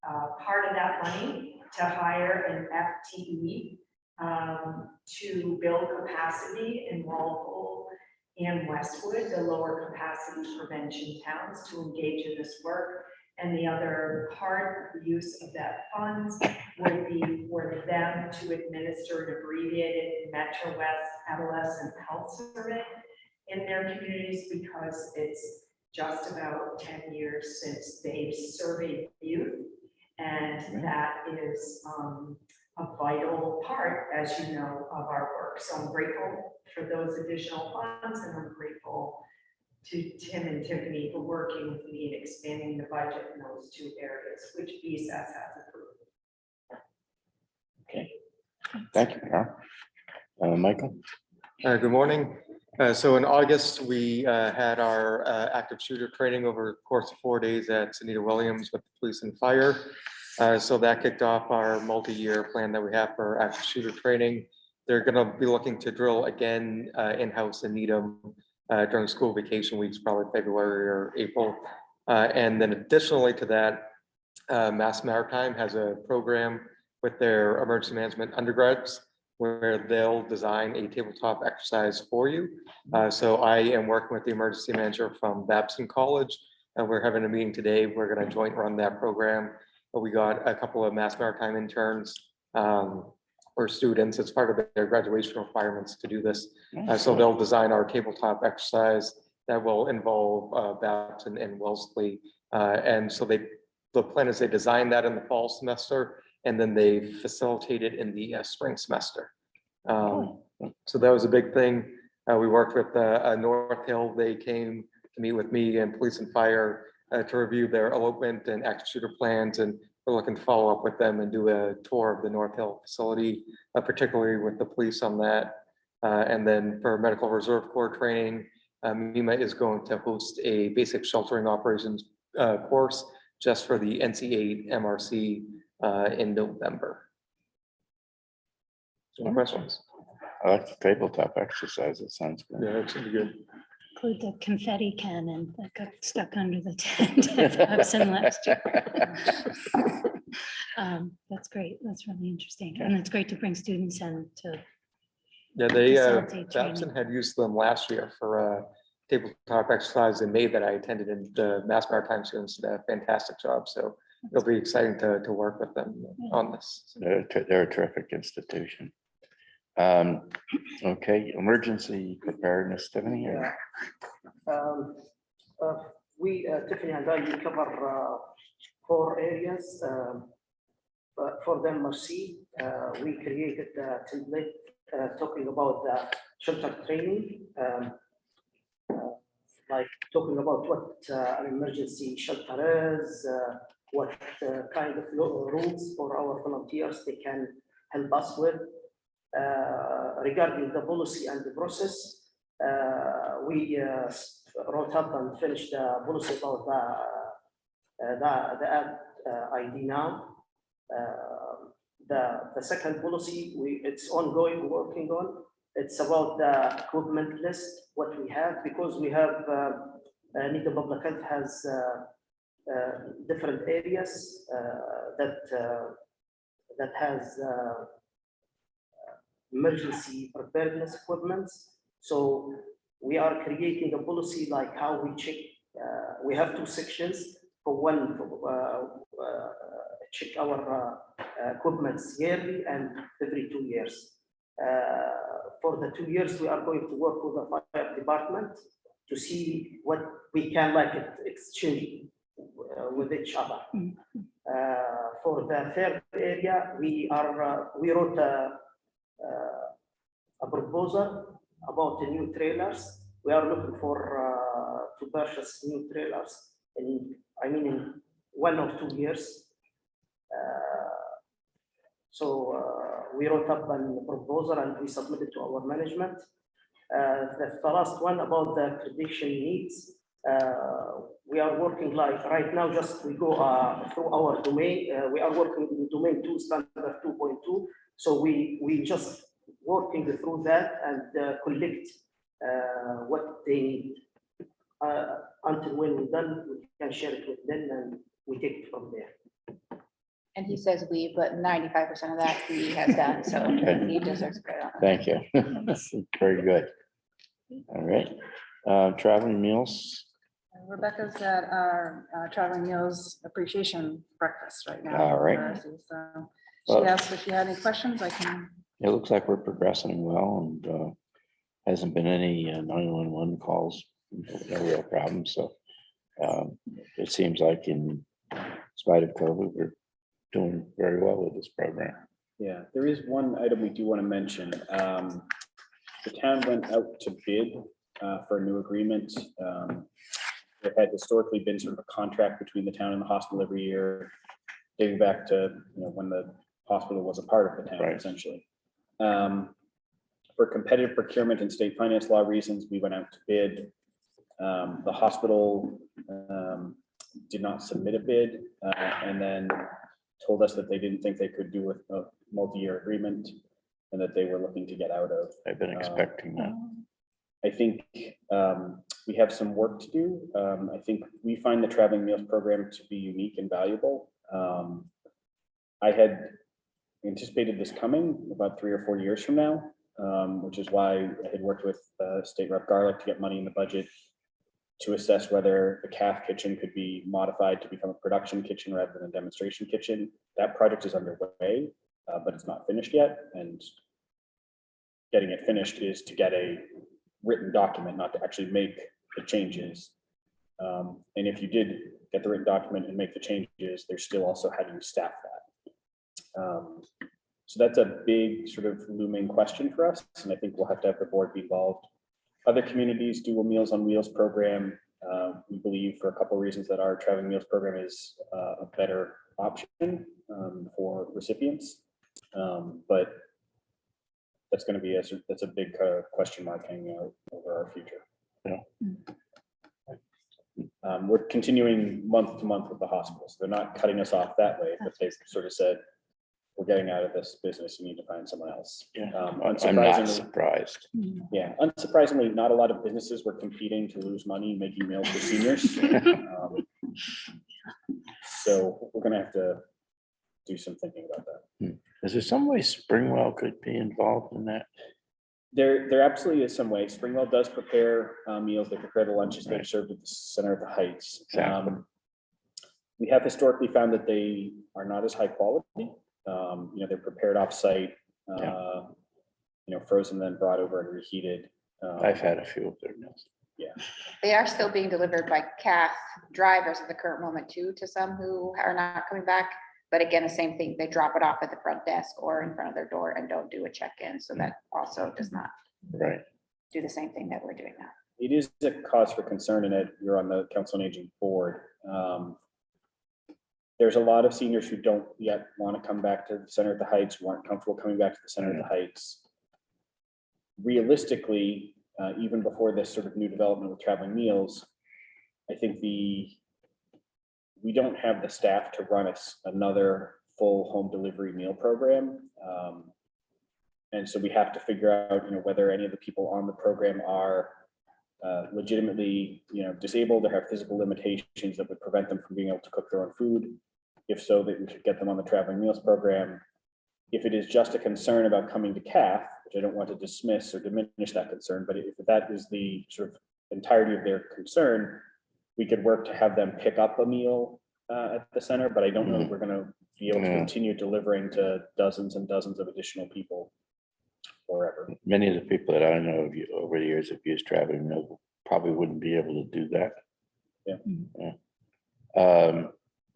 part of that money to hire an FTE to build capacity in Walpole and Westwood, the lower capacity prevention towns, to engage in this work. And the other part, the use of that funds, would be for them to administer an abbreviated Metro West Adolescent Health Survey in their communities, because it's just about 10 years since they've surveyed youth. And that is a vital part, as you know, of our work. So I'm grateful for those additional funds, and I'm grateful to Tim and Tiffany for working with me and expanding the budget in those two areas, which BSS has approved. Okay, thank you, Carol. Michael? Good morning. So in August, we had our active shooter training over the course of 4 days at Sunita Williams with the police and fire. So that kicked off our multi-year plan that we have for active shooter training. They're going to be looking to drill again in-house in Needham during school vacation weeks, probably February or April. And then additionally to that, Mass Maritime has a program with their emergency management undergrads where they'll design a tabletop exercise for you. So I am working with the emergency manager from Babson College, and we're having a meeting today. We're going to joint run that program. But we got a couple of Mass Maritime interns or students. It's part of their graduation requirements to do this. So they'll design our tabletop exercise that will involve Babson and Wellesley. And so the plan is they design that in the fall semester, and then they facilitate it in the spring semester. So that was a big thing. We worked with North Hill. They came to meet with me and police and fire to review their elopement and active shooter plans, and we're looking to follow up with them and do a tour of the North Hill facility, particularly with the police on that. And then for Medical Reserve Corps training, MEMA is going to host a basic sheltering operations course just for the NC8 MRC in November. Any questions? I like the tabletop exercise. It sounds good. Yeah, it should be good. Include the confetti cannon that got stuck under the tent at Babson last year. That's great. That's really interesting. And it's great to bring students in to Yeah, they facilitate training. Babson had used them last year for tabletop exercise in May that I attended, and the Mass Maritime students did a fantastic job. So it'll be exciting to work with them on this. They're a terrific institution. Okay, emergency preparedness, Tiffany? or- Tiffany and I, we cover 4 areas. For the MRC, we created a template talking about the shelter training, like talking about what an emergency shelter is, what kind of rules for our volunteers they can help us with. Regarding the policy and the process, we wrote up and finished the policy about the ID now. The second policy, it's ongoing, working on. It's about the equipment list, what we have, because we have, Nita Public Health has different areas that has emergency preparedness equipments. So we are creating a policy like how we check. We have 2 sections. For one, check our equipments yearly and every 2 years. For the 2 years, we are going to work with the fire department to see what we can exchange with each other. For the third area, we wrote a proposal about the new trailers. We are looking for to purchase new trailers in 1 or 2 years. We wrote up a proposal and we submitted to our management. The last one about the accreditation needs. We are working right now, just we go through our domain. We are working in domain 2, standard 2.2. So we just working through that and collect what they need. Until when we're done, we can share it with them and we take it from there. And he says we, but 95% of that he has done, so Okay. he deserves credit on that. Thank you. Very good. All right, traveling meals. Rebecca's at our traveling meals appreciation breakfast right now. All right. So Well- she asked if you had any questions, I can. It looks like we're progressing well, and hasn't been any 911 calls, no real problems. So it seems like in spite of COVID, we're doing very well with this program. Yeah, there is one item we do want to mention. The town went out to bid for a new agreement. There had historically been sort of a contract between the town and the hospital every year, dating back to when the hospital was a part of the town, Right. essentially. For competitive procurement and state finance law reasons, we went out to bid. The hospital did not submit a bid and then told us that they didn't think they could do a multi-year agreement and that they were looking to get out of. I've been expecting that. I think we have some work to do. I think we find the traveling meals program to be unique and valuable. I had anticipated this coming about 3 or 4 years from now, which is why I had worked with State Rep Garlick to get money in the budget to assess whether the CAF kitchen could be modified to become a production kitchen rather than a demonstration kitchen. That project is underway, but it's not finished yet. And getting it finished is to get a written document, not to actually make the changes. And if you did get the written document and make the changes, there's still also how do you staff that. So that's a big sort of looming question for us. And I think we'll have to have the board be involved. Other communities do a Meals on Wheels program. We believe for a couple of reasons that our traveling meals program is a better option for recipients. But that's going to be that's a big question mark hanging out over our future. Yeah. We're continuing month to month with the hospitals. They're not cutting us off that way, but they've sort of said, we're getting out of this business. You need to find someone else. Yeah, I'm Unsurprisingly, not surprised. yeah, unsurprisingly, not a lot of businesses were competing to lose money making meals for seniors. So we're gonna have to do some thinking about that. Is there some way Springwell could be involved in that? There absolutely is some way. Springwell does prepare meals. They prepare the lunches that are served at the center of the Heights. Exactly. We have historically found that they are not as high quality. They're prepared off-site, frozen, then brought over and reheated. I've had a few of their meals. They are still being delivered by CAF drivers at the current moment too, to some who are not coming back. But again, the same thing, they drop it off at the front desk or in front of their door and don't do a check-in. So that also does not Right. do the same thing that we're doing now. It is a cause for concern, and you're on the Council on Aging board. There's a lot of seniors who don't yet want to come back to the center of the Heights, who aren't comfortable coming back to the center of the Heights. Realistically, even before this sort of new development with traveling meals, I think we don't have the staff to run another full home delivery meal program. And so we have to figure out, whether any of the people on the program are legitimately, disabled or have physical limitations that would prevent them from being able to cook their own food. If so, that we should get them on the traveling meals program. If it is just a concern about coming to CAF, which I don't want to dismiss or diminish that concern, but if that is the sort of entirety of their concern, we could work to have them pick up a meal at the center, but I don't know if we're going to be able to continue delivering to dozens and dozens of additional people forever. Many of the people that I know of over the years have used traveling meals probably wouldn't be able to do that. Yeah.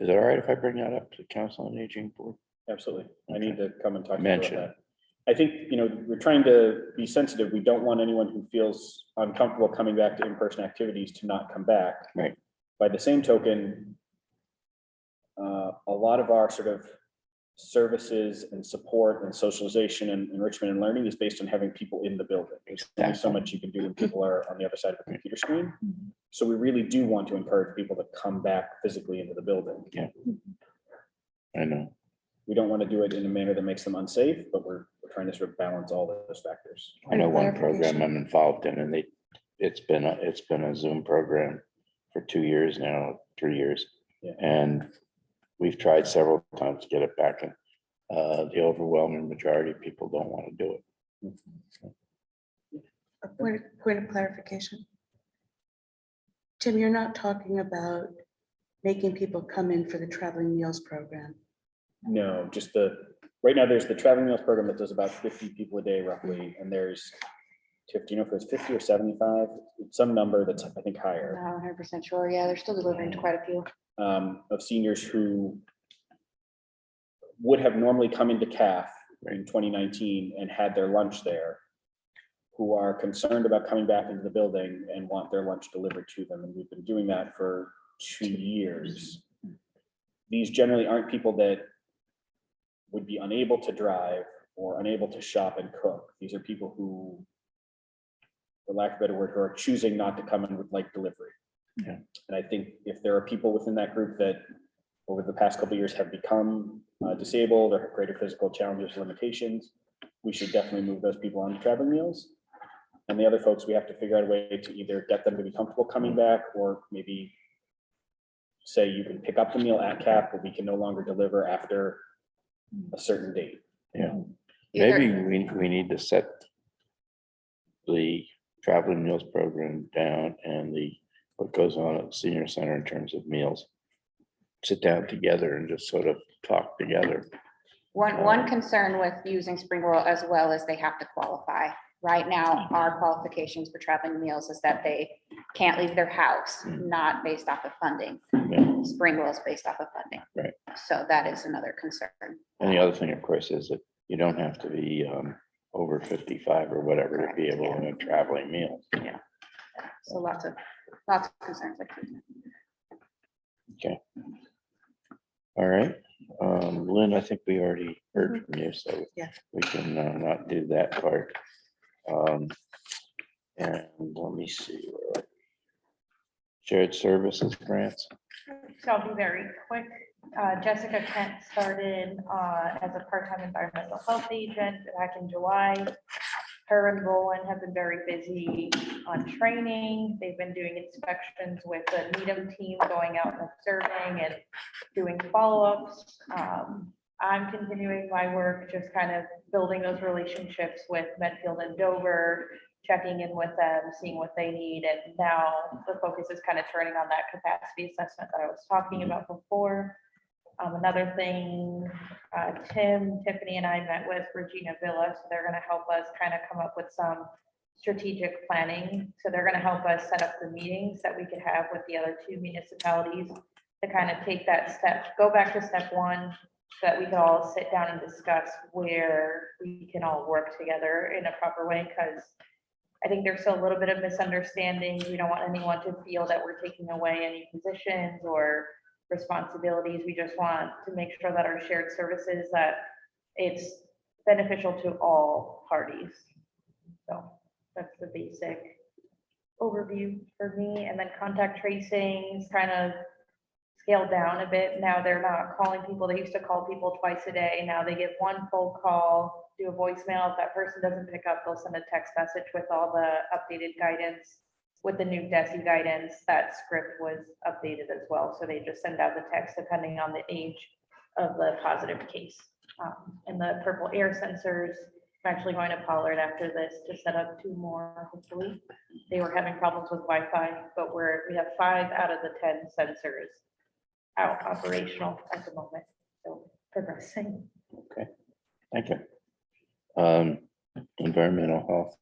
Is it all right if I bring that up to the Council on Aging board? Absolutely. I need to come and talk to you Mention. about that. I think, we're trying to be sensitive. We don't want anyone who feels uncomfortable coming back to in-person activities to not come back. Right. By the same token, a lot of our sort of services and support and socialization and enrichment and learning is based on having people in the building. There's so much you can do when people are on the other side of a computer screen. So we really do want to encourage people to come back physically into the building. Yeah. I know. We don't want to do it in a manner that makes them unsafe, but we're trying to sort of balance all those factors. I know one program I'm involved in, and it's been a Zoom program for 2 years now, 3 years. Yeah. And we've tried several times to get it back, and the overwhelming majority of people don't want to do it. A point of clarification. Tim, you're not talking about making people come in for the traveling meals program. No, just right now there's the traveling meals program that does about 50 people a day roughly. And there's, Tiff, do you know if it's 50 or 75? It's some number that's, I think, higher. Not 100% sure. Yeah, they're still delivering to quite a few. Of seniors who would have normally come into CAF in 2019 and had their lunch there, who are concerned about coming back into the building and want their lunch delivered to them. And we've been doing that for 2 years. These generally aren't people that would be unable to drive or unable to shop and cook. These are people who, for lack of a better word, who are choosing not to come in with like delivery. Yeah. And I think if there are people within that group that over the past couple of years have become disabled or have greater physical challenges, limitations, we should definitely move those people on to traveling meals. And the other folks, we have to figure out a way to either get them to be comfortable coming back, or maybe say you can pick up the meal at CAF, but we can no longer deliver after a certain date. Yeah. Maybe we need to set the traveling meals program down and what goes on at the senior center in terms of meals. Sit down together and just sort of talk together. One concern with using Springwell as well is they have to qualify. Right now, our qualifications for traveling meals is that they can't leave their house, not based off of funding. Springwell is based off of funding. Right. So that is another concern. And the other thing, of course, is that you don't have to be over 55 or whatever to be able to traveling meals. Yeah. So lots of concerns like that. Okay. All right. Lynn, I think we already heard from you, so Yeah. we can not do that part. And let me see. Where are we? Shared services grants. So I'll be very quick. Jessica Kent started as a part-time environmental health agent back in July. Her and Roland have been very busy on training. They've been doing inspections with the Needham team, going out and observing and doing follow-ups. I'm continuing my work, just kind of building those relationships with Medfield and Dover, checking in with them, seeing what they need. And now the focus is kind of turning on that capacity assessment that I was talking about before. Another thing, Tiffany and I met with Regina Villa, so they're gonna help us kind of come up with some strategic planning. So they're gonna help us set up the meetings that we could have with the other two municipalities to kind of take that step, go back to step one, so that we can all sit down and discuss where we can all work together in a proper way, because I think there's still a little bit of misunderstanding. We don't want anyone to feel that we're taking away any positions or responsibilities. We just want to make sure that our shared services, that it's beneficial to all parties. So that's the basic overview for me. And then contact tracing is kind of scaled down a bit. Now they're not calling people. They used to call people twice a day. Now they give one full call, do a voicemail. If that person doesn't pick up, they'll send a text message with all the updated guidance. With the new DESI guidance, that script was updated as well. So they just send out the text depending on the age of the positive case. And the purple air sensors, I'm actually going to Pollard after this to set up 2 more, hopefully. They were having problems with Wi-Fi, but we have 5 out of the 10 sensors out operational at the moment. So progressing. Okay, thank you. Environmental health,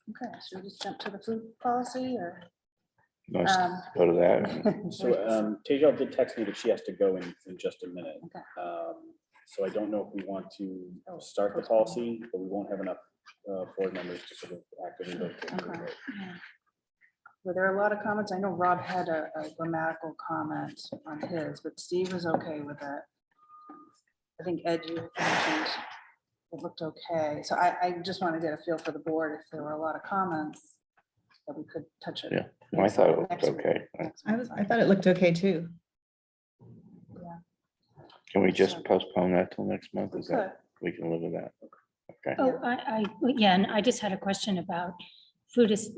Okay, should we just jump to the food policy or? let's go to that. So Tejal did text me that she has to go in just a minute. Okay. So I don't know if we want to start the policy, but we won't have enough board members to sort of actively go through Okay. it. Were there a lot of comments? I know Rob had a grammatical comment on his, but Steve was okay with it. I think Ed, you mentioned it looked okay. So I just want to get a feel for the board if there were a lot of comments that we could touch it. Yeah, well, I thought it looked Next week. okay. I thought it looked okay too. Can we just postpone that till next month? Is Good. that, we can live with that? Okay. Oh, yeah, and I just had a question about food is,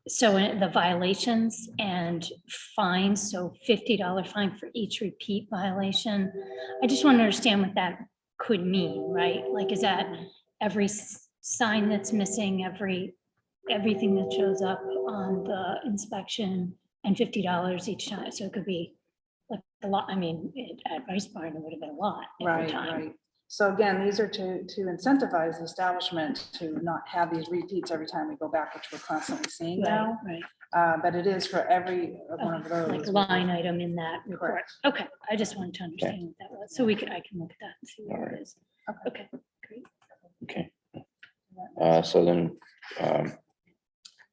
so the violations and fines, so $50 fine for each repeat violation. I just want to understand what that could mean, right? Like, is that every sign that's missing, everything that shows up on the inspection, and $50 each time? So it could be like a lot. I mean, at Rice Barn, it would have been a lot every Right, time. right. So again, these are to incentivize the establishment to not have these repeats every time we go back, which we're constantly seeing now. Right. But it is for every one of those. Like line item in that report. Correct. Okay, I just wanted to understand what that was, so I can look at that and see what it is. Okay, great. Okay. So then,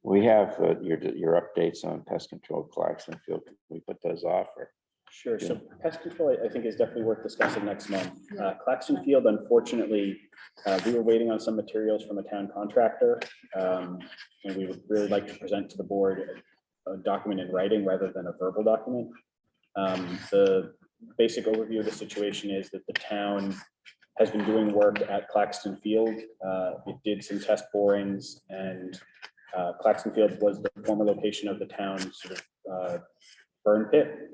we have your updates on pest control, Claxton Field. Can we put those off or? Sure. So pest control, I think, is definitely worth discussing next month. Claxton Field, unfortunately, we were waiting on some materials from a town contractor. And we would really like to present to the board a document in writing rather than a verbal document. The basic overview of the situation is that the town has been doing work at Claxton Field. It did some test borings, and Claxton Field was the former location of the town's sort of burn pit.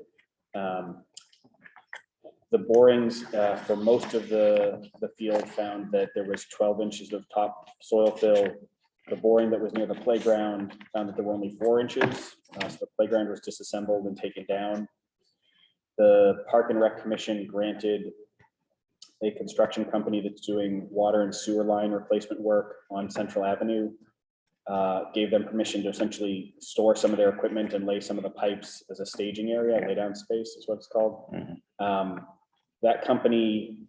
The borings for most of the field found that there was 12 inches of top soil fill. The boring that was near the playground found that there were only 4 inches. So the playground was disassembled and taken down. The Park and Rec Commission granted a construction company that's doing water and sewer line replacement work on Central Avenue, gave them permission to essentially store some of their equipment and lay some of the pipes as a staging area, lay down space is what it's called. That company,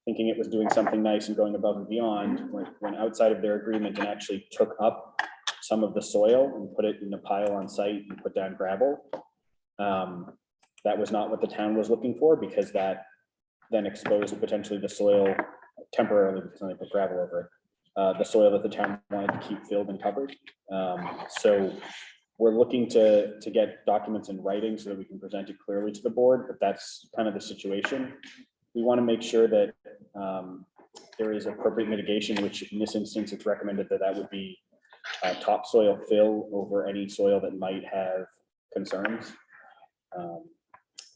thinking it was doing something nice and going above and beyond, went outside of their agreement and actually took up some of the soil and put it in a pile on site and put down gravel. That was not what the town was looking for, because that then exposed potentially the soil temporarily, because then they put gravel over it. The soil that the town wanted to keep filled and covered. So we're looking to get documents in writing so that we can present it clearly to the board, but that's kind of the situation. We want to make sure that there is appropriate mitigation, which in this instance, it's recommended that that would be topsoil fill over any soil that might have concerns.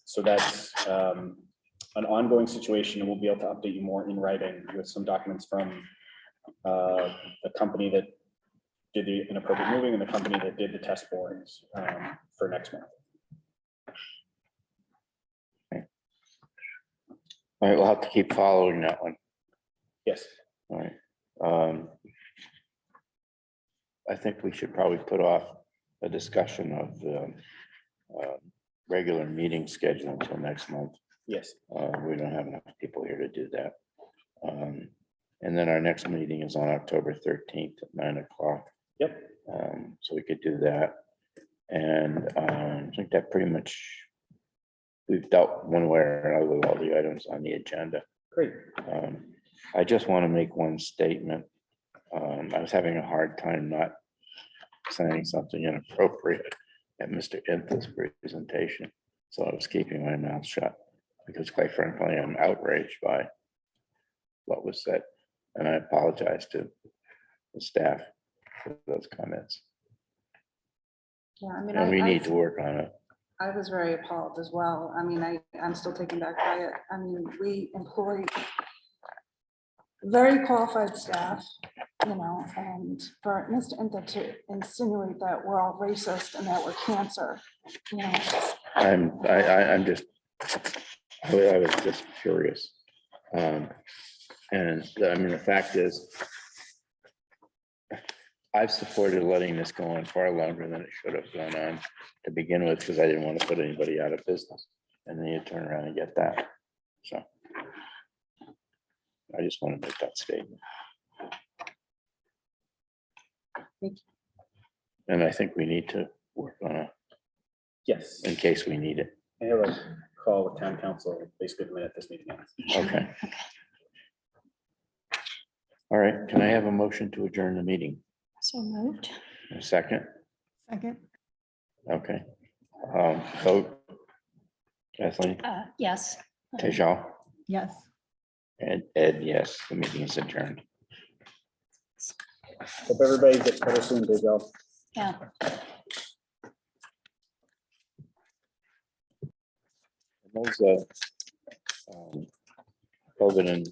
So that's an ongoing situation, and we'll be able to update you more in writing with some documents from the company that did the inappropriate moving and the company that did the test borings for next month. All right, we'll have to keep following that one. Yes. All right. I think we should probably put off a discussion of the regular meeting schedule until next month. Yes. We don't have enough people here to do that. And then our next meeting is on October 13th at 9 o'clock. Yep. So we could do that. And I think that pretty much, we've dealt one way or another with all the items on the agenda. Great. I just want to make one statement. I was having a hard time not saying something inappropriate at Mr. Inth's presentation. So I was keeping my mouth shut because quite frankly, I'm outraged by what was said. And I apologize to the staff for those comments. Yeah, I mean, And we I need to work on it. I was very appalled as well. I mean, I'm still taken back by it. I mean, we employ very qualified staff, you know, and for Mr. Inta to insinuate that we're all racist and that we're cancer, you know, it's just- I'm just, I was just furious. And I mean, the fact is, I've supported letting this go on far longer than it should have gone on to begin with, because I didn't want to put anybody out of business. And then you turn around and get that. So I just want to make that statement. And I think we need to work on it Yes. in case we need it. I have a call with town council basically the minute this meeting ends. Okay. All right, can I have a motion to adjourn the meeting? So moved. A second? Second. Okay. Vote. Kathleen, Yes. Tejal, Yes. and Ed, yes, the meeting is adjourned. Hope everybody gets better soon, Dale. Yeah. Those COVID and